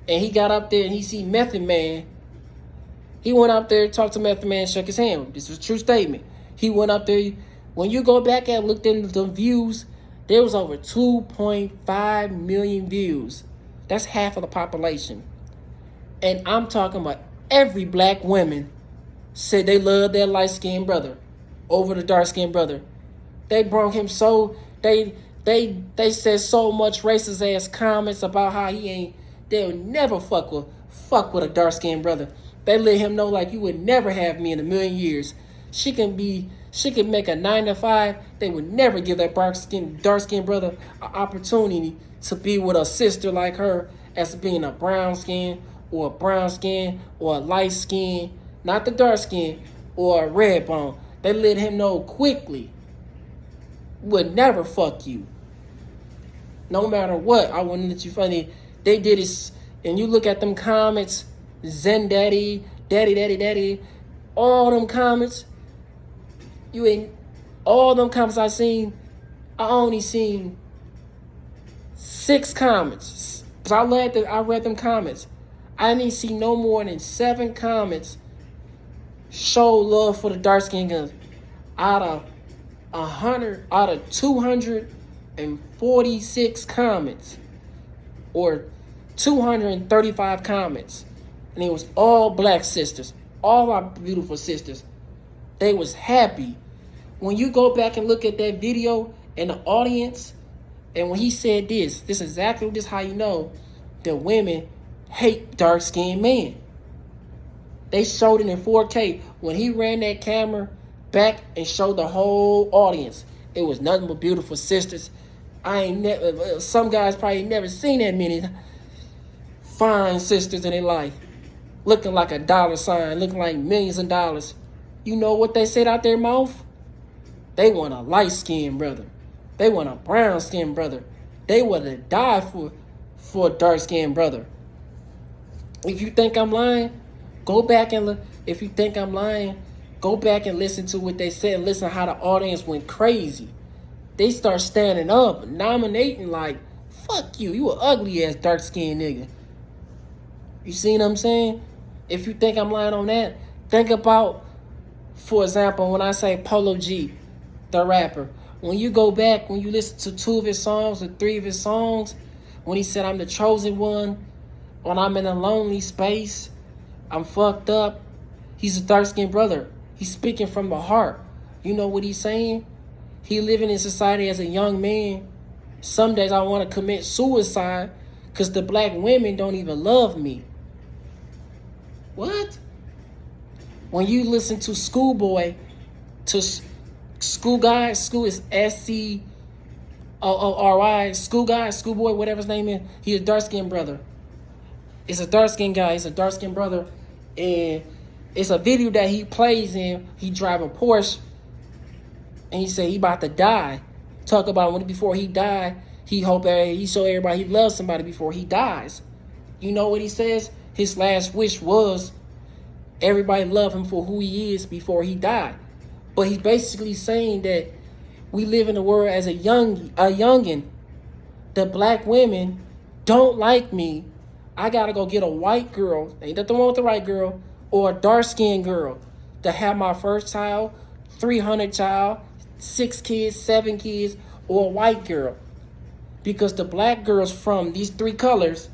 And he got up there and he see Method Man. He went up there, talked to Method Man, shook his hand. This was a true statement. He went up there. When you go back and looked into the views, there was over 2.5 million views. That's half of the population. And I'm talking about every black woman said they loved their light-skinned brother over the dark-skinned brother. They brought him so, they said so much racist ass comments about how they'll never fuck with a dark-skinned brother. They let him know like, you would never have me in a million years. She can make a 9 to 5. They would never give that dark-skinned brother an opportunity to be with a sister like her as being a brown skin or a light skin, not the dark skin, or a red bone. They let him know quickly. Would never fuck you. No matter what, I wouldn't let you funny. They did it, and you look at them comments, Zen Daddy, Daddy, all them comments. All them comments I only seen 6 comments. So I read them comments. I didn't see no more than 7 comments show love for the dark skin guns out of 246 comments or 235 comments, and it was all black sisters, all our beautiful sisters. They was happy. When you go back and look at that video and the audience, and when he said this is exactly this how you know that women hate dark-skinned men. They showed it in 4K. When he ran that camera back and showed the whole audience, it was nothing but beautiful sisters. Some guys probably never seen that many fine sisters in their life, looking like a dollar sign, looking like millions of dollars. You know what they said out their mouth? They want a light-skinned brother. They want a brown-skinned brother. They would have died for a dark-skinned brother. If you think I'm lying, go back and look. If you think I'm lying, go back and listen to what they said and listen how the audience went crazy. They start standing up, nominating like, fuck you, you an ugly ass dark-skinned nigga. You see what I'm saying? If you think I'm lying on that, think about, for example, when I say Polo G, the rapper. When you go back, when you listen to 2 of his songs or 3 of his songs, when he said, I'm the chosen one, when I'm in a lonely space, I'm fucked up. He's a dark-skinned brother. He's speaking from the heart. You know what he's saying? He living in society as a young man. Some days I want to commit suicide because the black women don't even love me. What? When you listen to Schoolboy, to School Guy, School is SCOORY, Schoolboy, whatever his name is, he's a dark-skinned brother. It's a dark-skinned guy, he's a dark-skinned brother, and it's a video that he plays in. He drive a Porsche, and he said he about to die. Talk about when before he died, he show everybody he loves somebody before he dies. You know what he says? His last wish was Everybody loved him for who he is before he died. But he's basically saying that we live in a world as a youngin. The black women don't like me. I gotta go get a white girl, ain't nothing wrong with the white girl, or a dark-skinned girl to have my first child, 300 child, 6 kids, 7 kids, or a white girl. Because the black girls from these 3 colors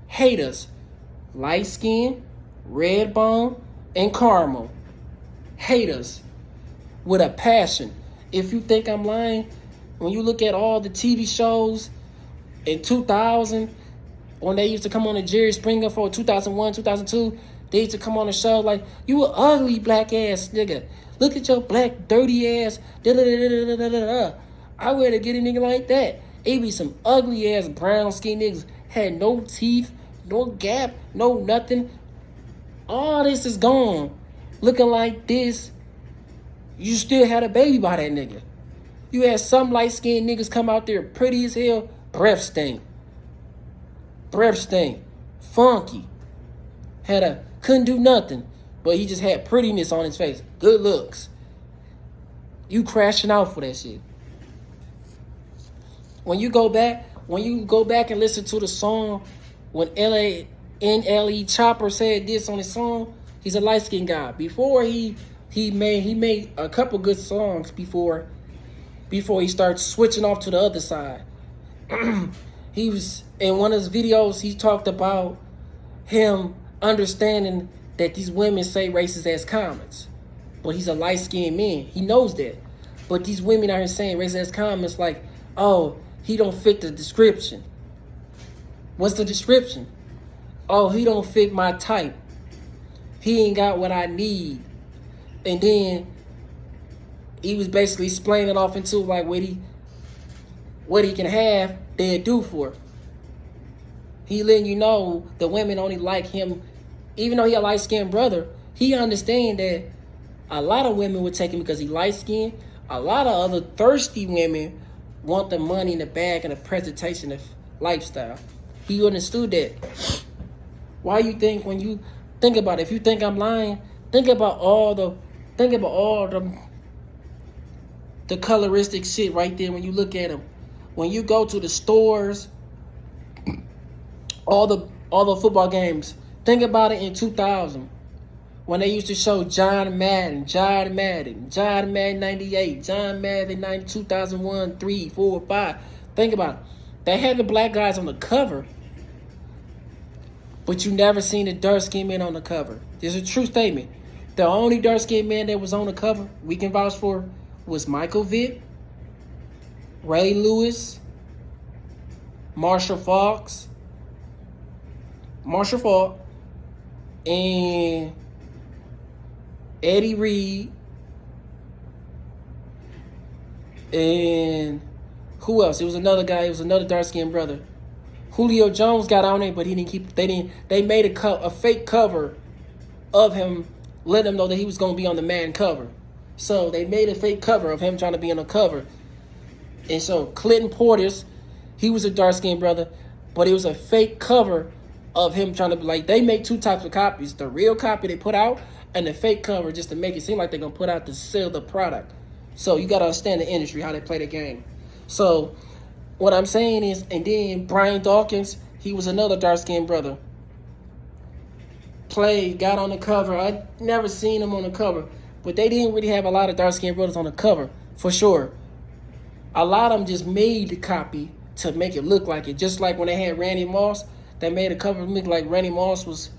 hate us. Light skin, red bone, and caramel. Hate us with a passion. If you think I'm lying, when you look at all the TV shows in 2000, when they used to come on the Jerry Springer for 2001, 2002, they used to come on the show like, you an ugly black ass nigga. Look at your black dirty ass. I wear to get a nigga like that. It be some ugly ass brown skin niggas. Had no teeth, no gap, no nothing. All this is gone. Looking like this. You still had a baby by that nigga. You had some light-skinned niggas come out there pretty as hell, breath stink. Breath stink. Funky. Couldn't do nothing, but he just had prettiness on his face. Good looks. You crashing out for that shit. When you go back and listen to the song, when NLE Chopper said this on his song, he's a light-skinned guy. Before he made a couple good songs before he started switching off to the other side. He was in one of his videos, he talked about him understanding that these women say racist ass comments. But he's a light-skinned man. He knows that. But these women are saying racist ass comments like, oh, he don't fit the description. What's the description? Oh, he don't fit my type. He ain't got what I need. And then he was basically explaining off into like what he can have, they'll do for it. He letting you know the women only like him, even though he a light-skinned brother, he understand that a lot of women would take him because he light-skinned. A lot of other thirsty women want the money in the bag and the presentation of lifestyle. He understood that. Why you think when you think about it, if you think I'm lying, think about all the coloristic shit right there when you look at them. When you go to the stores, all the football games, think about it in 2000. When they used to show John Madden 98, John Madden 2001, 3, 4, 5. Think about it. They had the black guys on the cover, but you never seen the dark-skinned men on the cover. There's a true statement. The only dark-skinned man that was on the cover, we can vouch for, was Michael Vick, Ray Lewis, Marshall Faulk, and Eddie Reed, and who else? It was another guy. It was another dark-skinned brother. Julio Jones got on it, but he didn't keep. They made a fake cover of him, let him know that he was going to be on the Madden cover. So they made a fake cover of him trying to be on the cover. And so Clinton Portis, he was a dark-skinned brother, but it was a fake cover of him trying to be like. They make 2 types of copies: the real copy they put out, and the fake cover, just to make it seem like they're gonna put out to sell the product. So you gotta understand the industry, how they play the game. So what I'm saying is, and then Brian Dawkins, he was another dark-skinned brother. Got on the cover. I never seen him on the cover, but they didn't really have a lot of dark-skinned brothers on the cover, for sure. A lot of them just made the copy to make it look like it. Just like when they had Randy Moss, they made a cover look like Randy Moss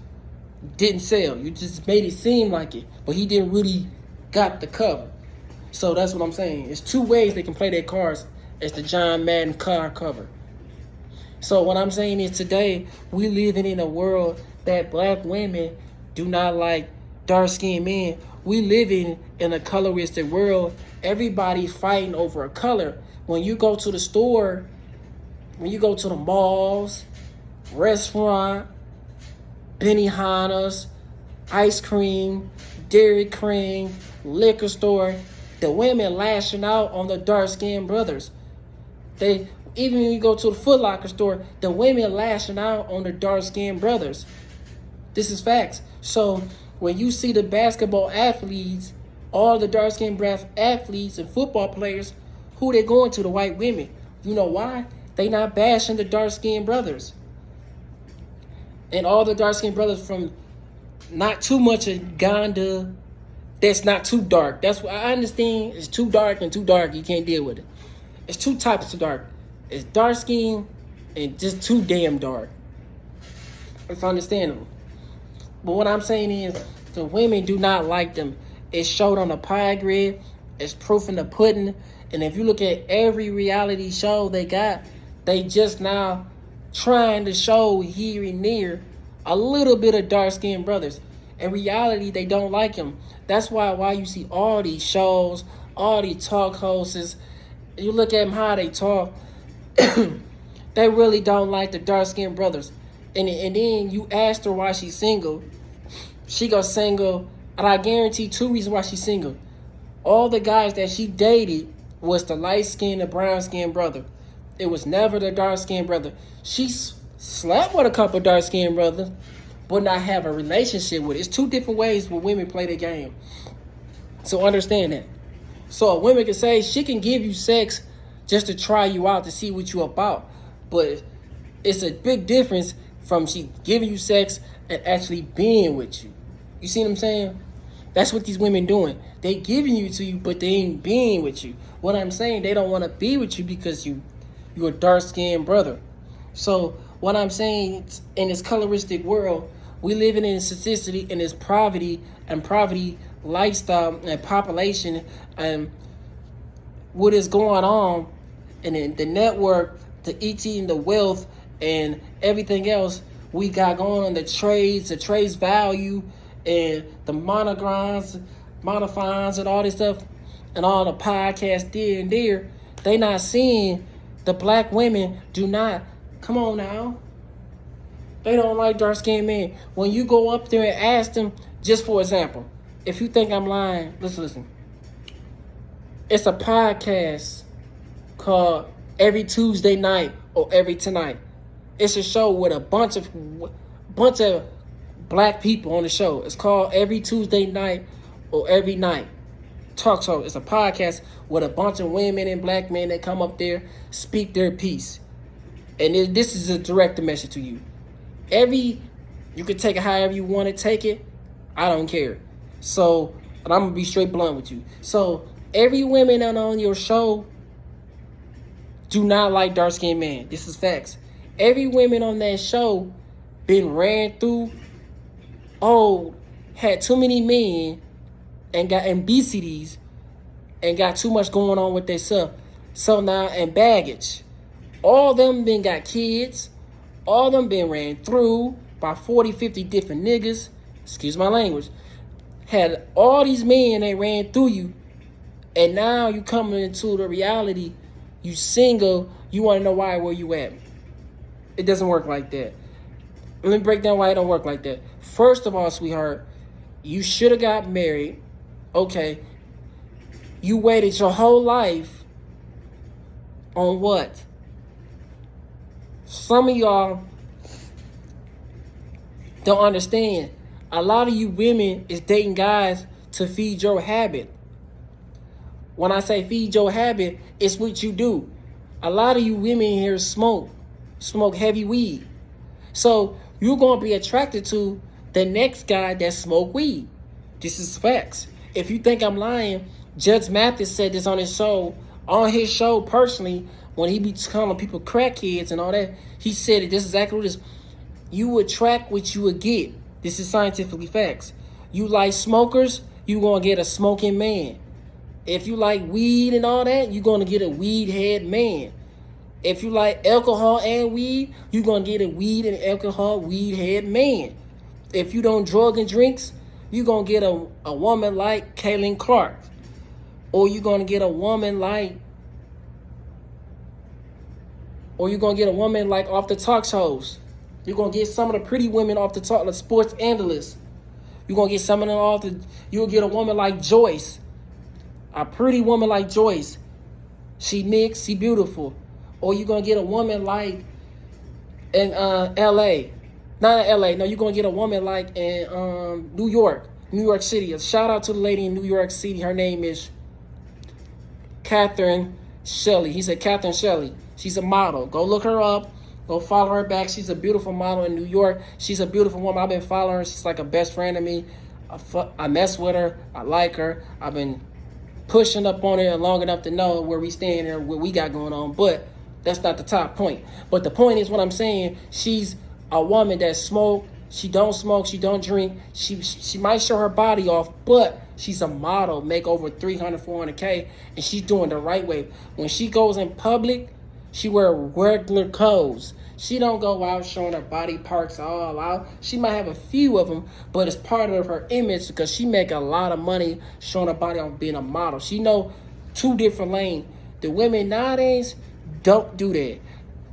didn't sell. You just made it seem like it, but he didn't really got the cover. So that's what I'm saying. It's 2 ways they can play their cards as the John Madden car cover. So what I'm saying is today, we living in a world that black women do not like dark-skinned men. We living in a coloristic world. Everybody's fighting over a color. When you go to the store, when you go to the malls, restaurant, Benihana's, ice cream, Dairy Cream, liquor store, the women lashing out on the dark-skinned brothers. Even when you go to the Foot Locker store, the women lashing out on the dark-skinned brothers. This is facts. So when you see the basketball athletes, all the dark skinned athletes and football players, who they going to? The white women. You know why? They not bashing the dark skinned brothers. And all the dark skinned brothers from not too much of Uganda, that's not too dark. That's what I understand. It's too dark and too dark. You can't deal with it. It's two types of dark. It's dark skin and just too damn dark. It's understandable. But what I'm saying is the women do not like them. It's showed on the pie grid. It's proof in the pudding. And if you look at every reality show they got, they just now trying to show here and there a little bit of dark-skinned brothers. In reality, they don't like them. That's why you see all these shows, all these talk hosts, you look at them how they talk, they really don't like the dark-skinned brothers. And then you ask her why she's single. She goes single, and I guarantee 2 reasons why she's single. All the guys that she dated was the light-skinned and brown-skinned brother. It was never the dark-skinned brother. She slept with a couple dark-skinned brothers, but not have a relationship with it. It's two different ways where women play the game. So understand that. So a woman can say she can give you sex just to try you out to see what you're about. But it's a big difference from she giving you sex and actually being with you. You see what I'm saying? That's what these women doing. They giving you to you, but they ain't being with you. What I'm saying, they don't want to be with you because you're a dark-skinned brother. So what I'm saying, in this coloristic world, we living in statisticity, in this poverty lifestyle and population, and what is going on, and the network, the ET and the wealth and everything else we got going on, the trades value and the monograms, monofines and all this stuff and all the podcasts there and there, they not seeing the black women do not, come on now, they don't like dark-skinned men. When you go up there and ask them, just for example, if you think I'm lying, listen. It's a podcast called Every Tuesday Night or Every Tonight. It's a show with a bunch of black people on the show. It's called Every Tuesday Night or Every Night. Talk show. It's a podcast with a bunch of women and black men that come up there, speak their piece. And this is a direct message to you. You can take it however you want to take it. I don't care. So, and I'm going to be straight blunt with you. So, every woman on your show do not like dark-skinned men. This is facts. Every woman on that show been ran through, had too many men and got obesities and got too much going on with themselves. So now, and baggage. All them been got kids. All them been ran through by 40, 50 different niggas. Excuse my language. Had all these men they ran through you. And now you coming into the reality. You single. You want to know where you at. It doesn't work like that. Let me break down why it don't work like that. First of all, sweetheart, you should have got married. Okay. You waited your whole life on what? Some of y'all don't understand. A lot of you women is dating guys to feed your habit. When I say feed your habit, it's what you do. A lot of you women here smoke heavy weed. So you're going to be attracted to the next guy that smoke weed. This is facts. If you think I'm lying, Judge Mathis said this on his show personally, when he be calling people crackheads and all that, he said it. This is exactly what it is. You attract what you would get. This is scientifically facts. You like smokers, you're going to get a smoking man. If you like weed and all that, you're going to get a weed head man. If you like alcohol and weed, you're going to get a weed and alcohol weed head man. If you don't drug and drinks, you're going to get a woman like Kaylin Clark. Or you're going to get a woman like off the talk shows. You're going to get some of the pretty women off the talk, the sports analysts. You're going to get some of them you'll get a woman like Joyce. A pretty woman like Joyce. She mixed, she beautiful. Or you're going to get a woman like in L.A., Not in LA. No, you're gonna get a woman like in New York City. A shout out to the lady in New York City. Her name is Catherine Shelley. He said Catherine Shelley. She's a model. Go look her up. Go follow her back. She's a beautiful model in New York. She's a beautiful woman. I've been following her. She's like a best friend of me. I mess with her. I like her. I've been pushing up on her long enough to know where we stand and what we got going on. But that's not the top point. But the point is what I'm saying. She's a woman that she don't smoke, she don't drink. She might show her body off, but she's a model, make over 300, 400K, and she's doing the right way. When she goes in public, she wear regular clothes. She don't go out showing her body parts all out. She might have a few of them, but it's part of her image because she make a lot of money showing her body off being a model. She know two different lanes. The women nowadays don't do that.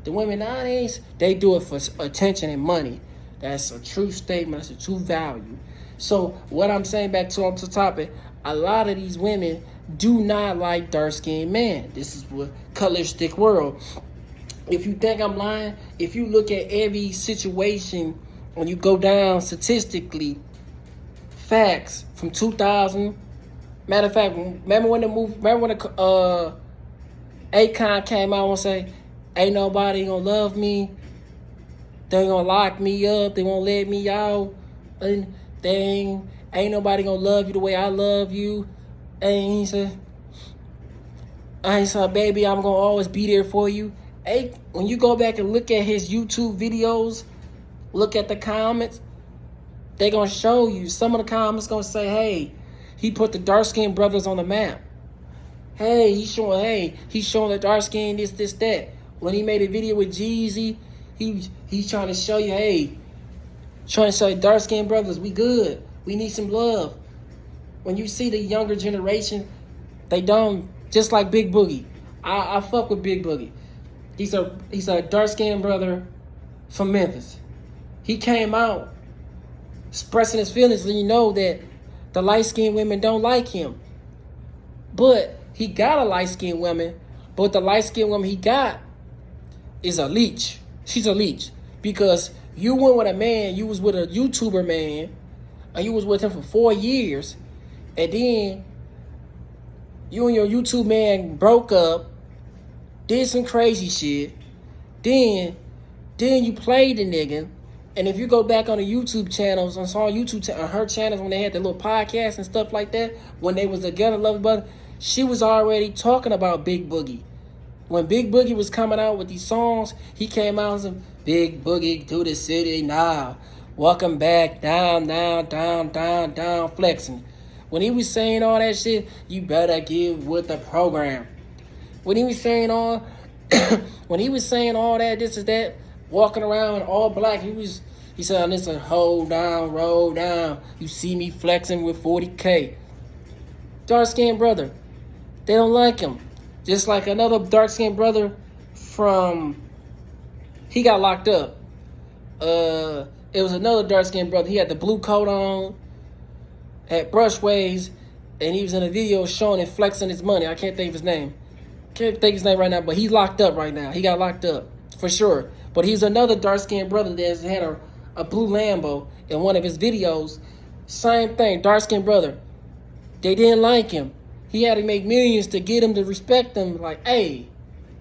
The women nowadays, they do it for attention and money. That's a true statement. That's a true value. So what I'm saying back to on the topic, a lot of these women do not like dark-skinned men. This is what color stick world. If you think I'm lying, if you look at every situation, when you go down statistically, facts from 2000. Matter of fact, remember when the Akon came out and say, "Ain't nobody gonna love me. They gonna lock me up. They won't let me out. And ain't nobody gonna love you the way I love you." And he said, "Baby, I'm gonna always be there for you." Hey, when you go back and look at his YouTube videos, look at the comments, they're going to show you. Some of the comments going to say, hey, he put the dark-skinned brothers on the map. He's showing the dark-skinned this, that. When he made a video with Jeezy, he's trying to show you, trying to show you dark-skinned brothers, we good. We need some love. When you see the younger generation, they don't, just like Big Boogie. I fuck with Big Boogie. He's a dark-skinned brother from Memphis. He came out expressing his feelings, and you know that the light-skinned women don't like him. But he got a light-skinned woman, but the light-skinned woman he got is a leech. She's a leech. Because you went with a man, you was with a YouTuber man, and you was with him for 4 years, and then you and your YouTube man broke up, did some crazy shit, then you played the nigga, and if you go back on the YouTube channels, on her channels when they had the little podcast and stuff like that, when they was together, loving brother, she was already talking about Big Boogie. When Big Boogie was coming out with these songs, he came out and said, "Big Boogie to the city now, welcome back, down, flexing." When he was saying all that shit, you better get with the program. When he was saying all that, this is that, walking around all black, he said, "Listen, hold down, roll down. You see me flexing with 40K. Dark-skinned brother. They don't like him. Just like another dark-skinned brother he got locked up. It was another dark-skinned brother. He had the blue coat on, had brush waves, and he was in a video showing and flexing his money. I can't think of his name. Right now, but he's locked up right now. He got locked up for sure. But he's another dark-skinned brother that had a blue Lambo in one of his videos. Same thing, dark-skinned brother. They didn't like him. He had to make millions to get him to respect him. Like, hey,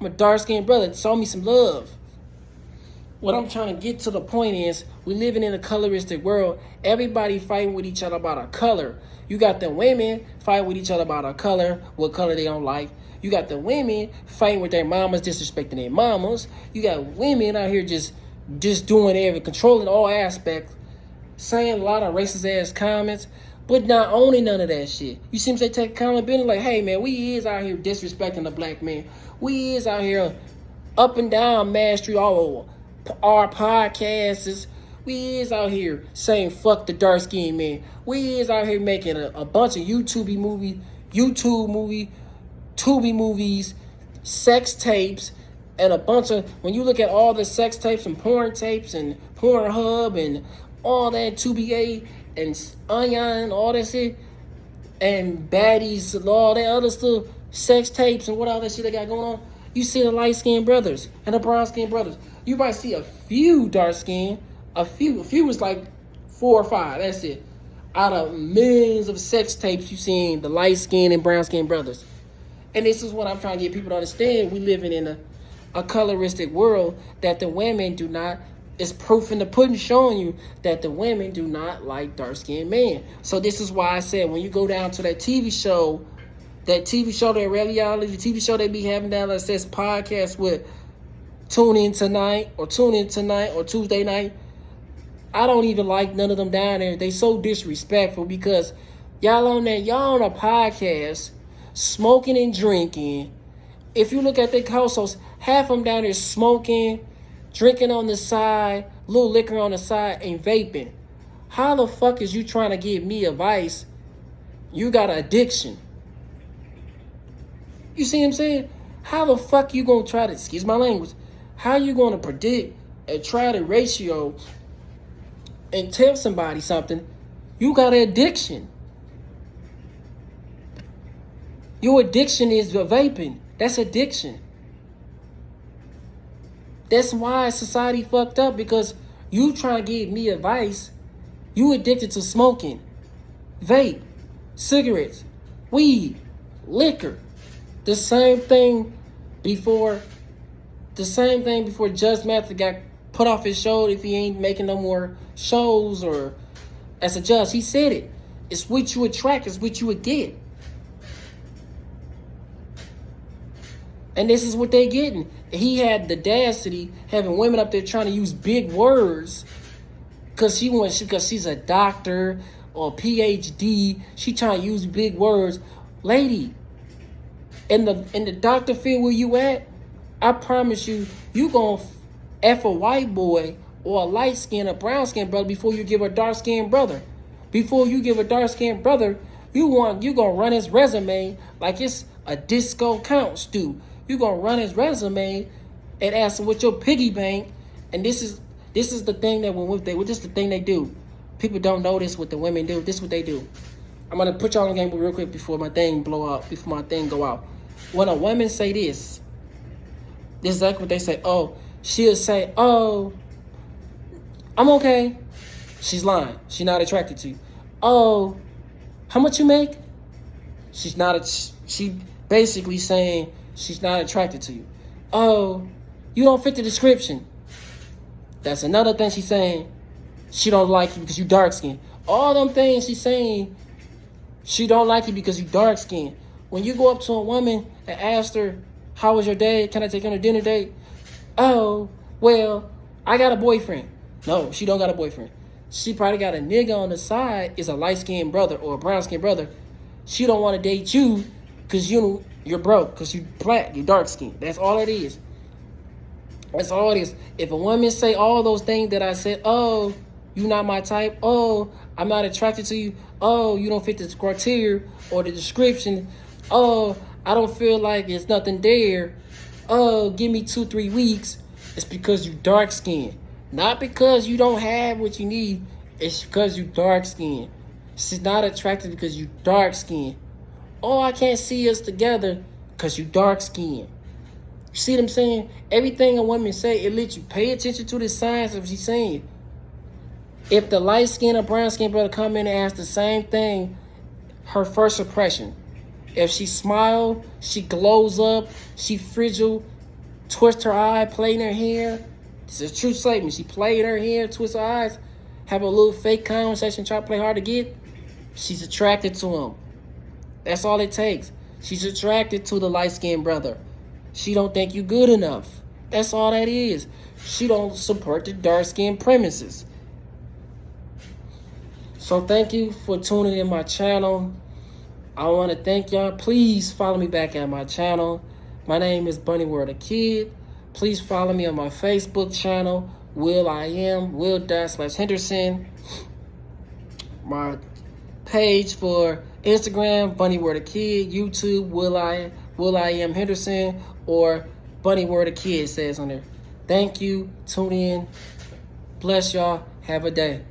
I'm a dark-skinned brother. Show me some love. What I'm trying to get to the point is, we living in a coloristic world. Everybody fighting with each other about a color. You got the women fighting with each other about a color, what color they don't like. You got the women fighting with their mamas, disrespecting their mamas. You got women out here just doing controlling all aspects, saying a lot of racist ass comments, but not owning none of that shit. You see them say take accountability, like, hey man, we is out here disrespecting the black man. We is out here up and down Mass Street all over our podcasts. We is out here saying fuck the dark skinned man. We is out here making a bunch of YouTube movies, Tubi movies, sex tapes, and a bunch of, when you look at all the sex tapes and porn tapes and Pornhub and all that, Tubi and Onion, all that shit, and Baddies and all that other stuff, sex tapes and what all that shit they got going on, you see the light-skinned brothers and the brown-skinned brothers. You might see a few dark-skinned, A few was like 4 or 5. That's it. Out of millions of sex tapes you seen the light skinned and brown skinned brothers. And this is what I'm trying to get people to understand. We living in a coloristic world that the women do not. It's proof in the pudding showing you that the women do not like dark skinned men. So this is why I said when you go down to that TV show, that reality TV show they be having down that says podcast with tune in tonight or Tuesday night. I don't even like none of them down there. They so disrespectful because y'all on a podcast smoking and drinking. If you look at their households, half of them down there smoking, drinking on the side, little liquor on the side, and vaping. How the fuck is you trying to give me advice? You got an addiction. You see what I'm saying? How the fuck you gonna try to, excuse my language, how you gonna predict and try to ratio and tell somebody something? You got an addiction. Your addiction is vaping. That's addiction. That's why society fucked up, because you trying to give me advice. You addicted to smoking, vape, cigarettes, weed, liquor. The same thing before Judge Mathis got put off his show if he ain't making no more shows or as a judge. He said it. It's what you attract, it's what you would get. And this is what they getting. He had the audacity having women up there trying to use big words because she's a doctor or PhD. She trying to use big words. Lady, in the doctor field where you at, I promise you gonna F a white boy or a light skinned or brown skinned brother before you give a dark skinned brother. Before you give a dark skinned brother, you gonna run his resume like it's a disco count stew. You gonna run his resume and ask him what's your piggy bank. And this is the thing that this is the thing they do. People don't know this what the women do. This is what they do. I'm gonna put y'all on the game real quick before my thing blow up, before my thing go out. When a woman say this is exactly what they say. Oh, she'll say, "Oh, I'm okay." She's lying. She's not attracted to you. "Oh, how much you make?" She basically saying she's not attracted to you. "Oh, you don't fit the description." That's another thing she's saying. She don't like you because you dark skinned. All them things she's saying, she don't like you because you dark skinned. When you go up to a woman and ask her, "How was your day? Can I take you on a dinner date?" "Oh, well, I got a boyfriend." No, she don't got a boyfriend. She probably got a nigga on the side, is a light-skinned brother or a brown-skinned brother. She don't want to date you because you're broke, because you black, you dark-skinned. That's all it is. That's all it is. If a woman say all those things that I said, "Oh, you not my type. Oh, I'm not attracted to you. Oh, you don't fit the criteria or the description. Oh, I don't feel like there's nothing there. Oh, give me 2-3 weeks." It's because you dark skinned. Not because you don't have what you need. It's because you dark skinned. She's not attracted because you dark skinned. "Oh, I can't see us together," because you dark skinned. You see what I'm saying? Everything a woman say, it lets you pay attention to the signs of what she's saying. If the light skinned or brown skinned brother come in and ask the same thing, her first impression. If she smile, she glows up, she fragile, twist her eye, play in her hair. This is a true statement. She play in her hair, twist her eyes, have a little fake conversation, try to play hard to get. She's attracted to him. That's all it takes. She's attracted to the light-skinned brother. She don't think you good enough. That's all that is. She don't support the dark-skinned premises. So thank you for tuning in my channel. I want to thank y'all. Please follow me back at my channel. My name is Bunny Word a Kid. Please follow me on my Facebook channel, Will.Henderson. My page for Instagram, Bunny Word a Kid. YouTube, Will I Am Henderson, or Bunny Word a Kid says on there. Thank you. Tune in. Bless y'all. Have a day.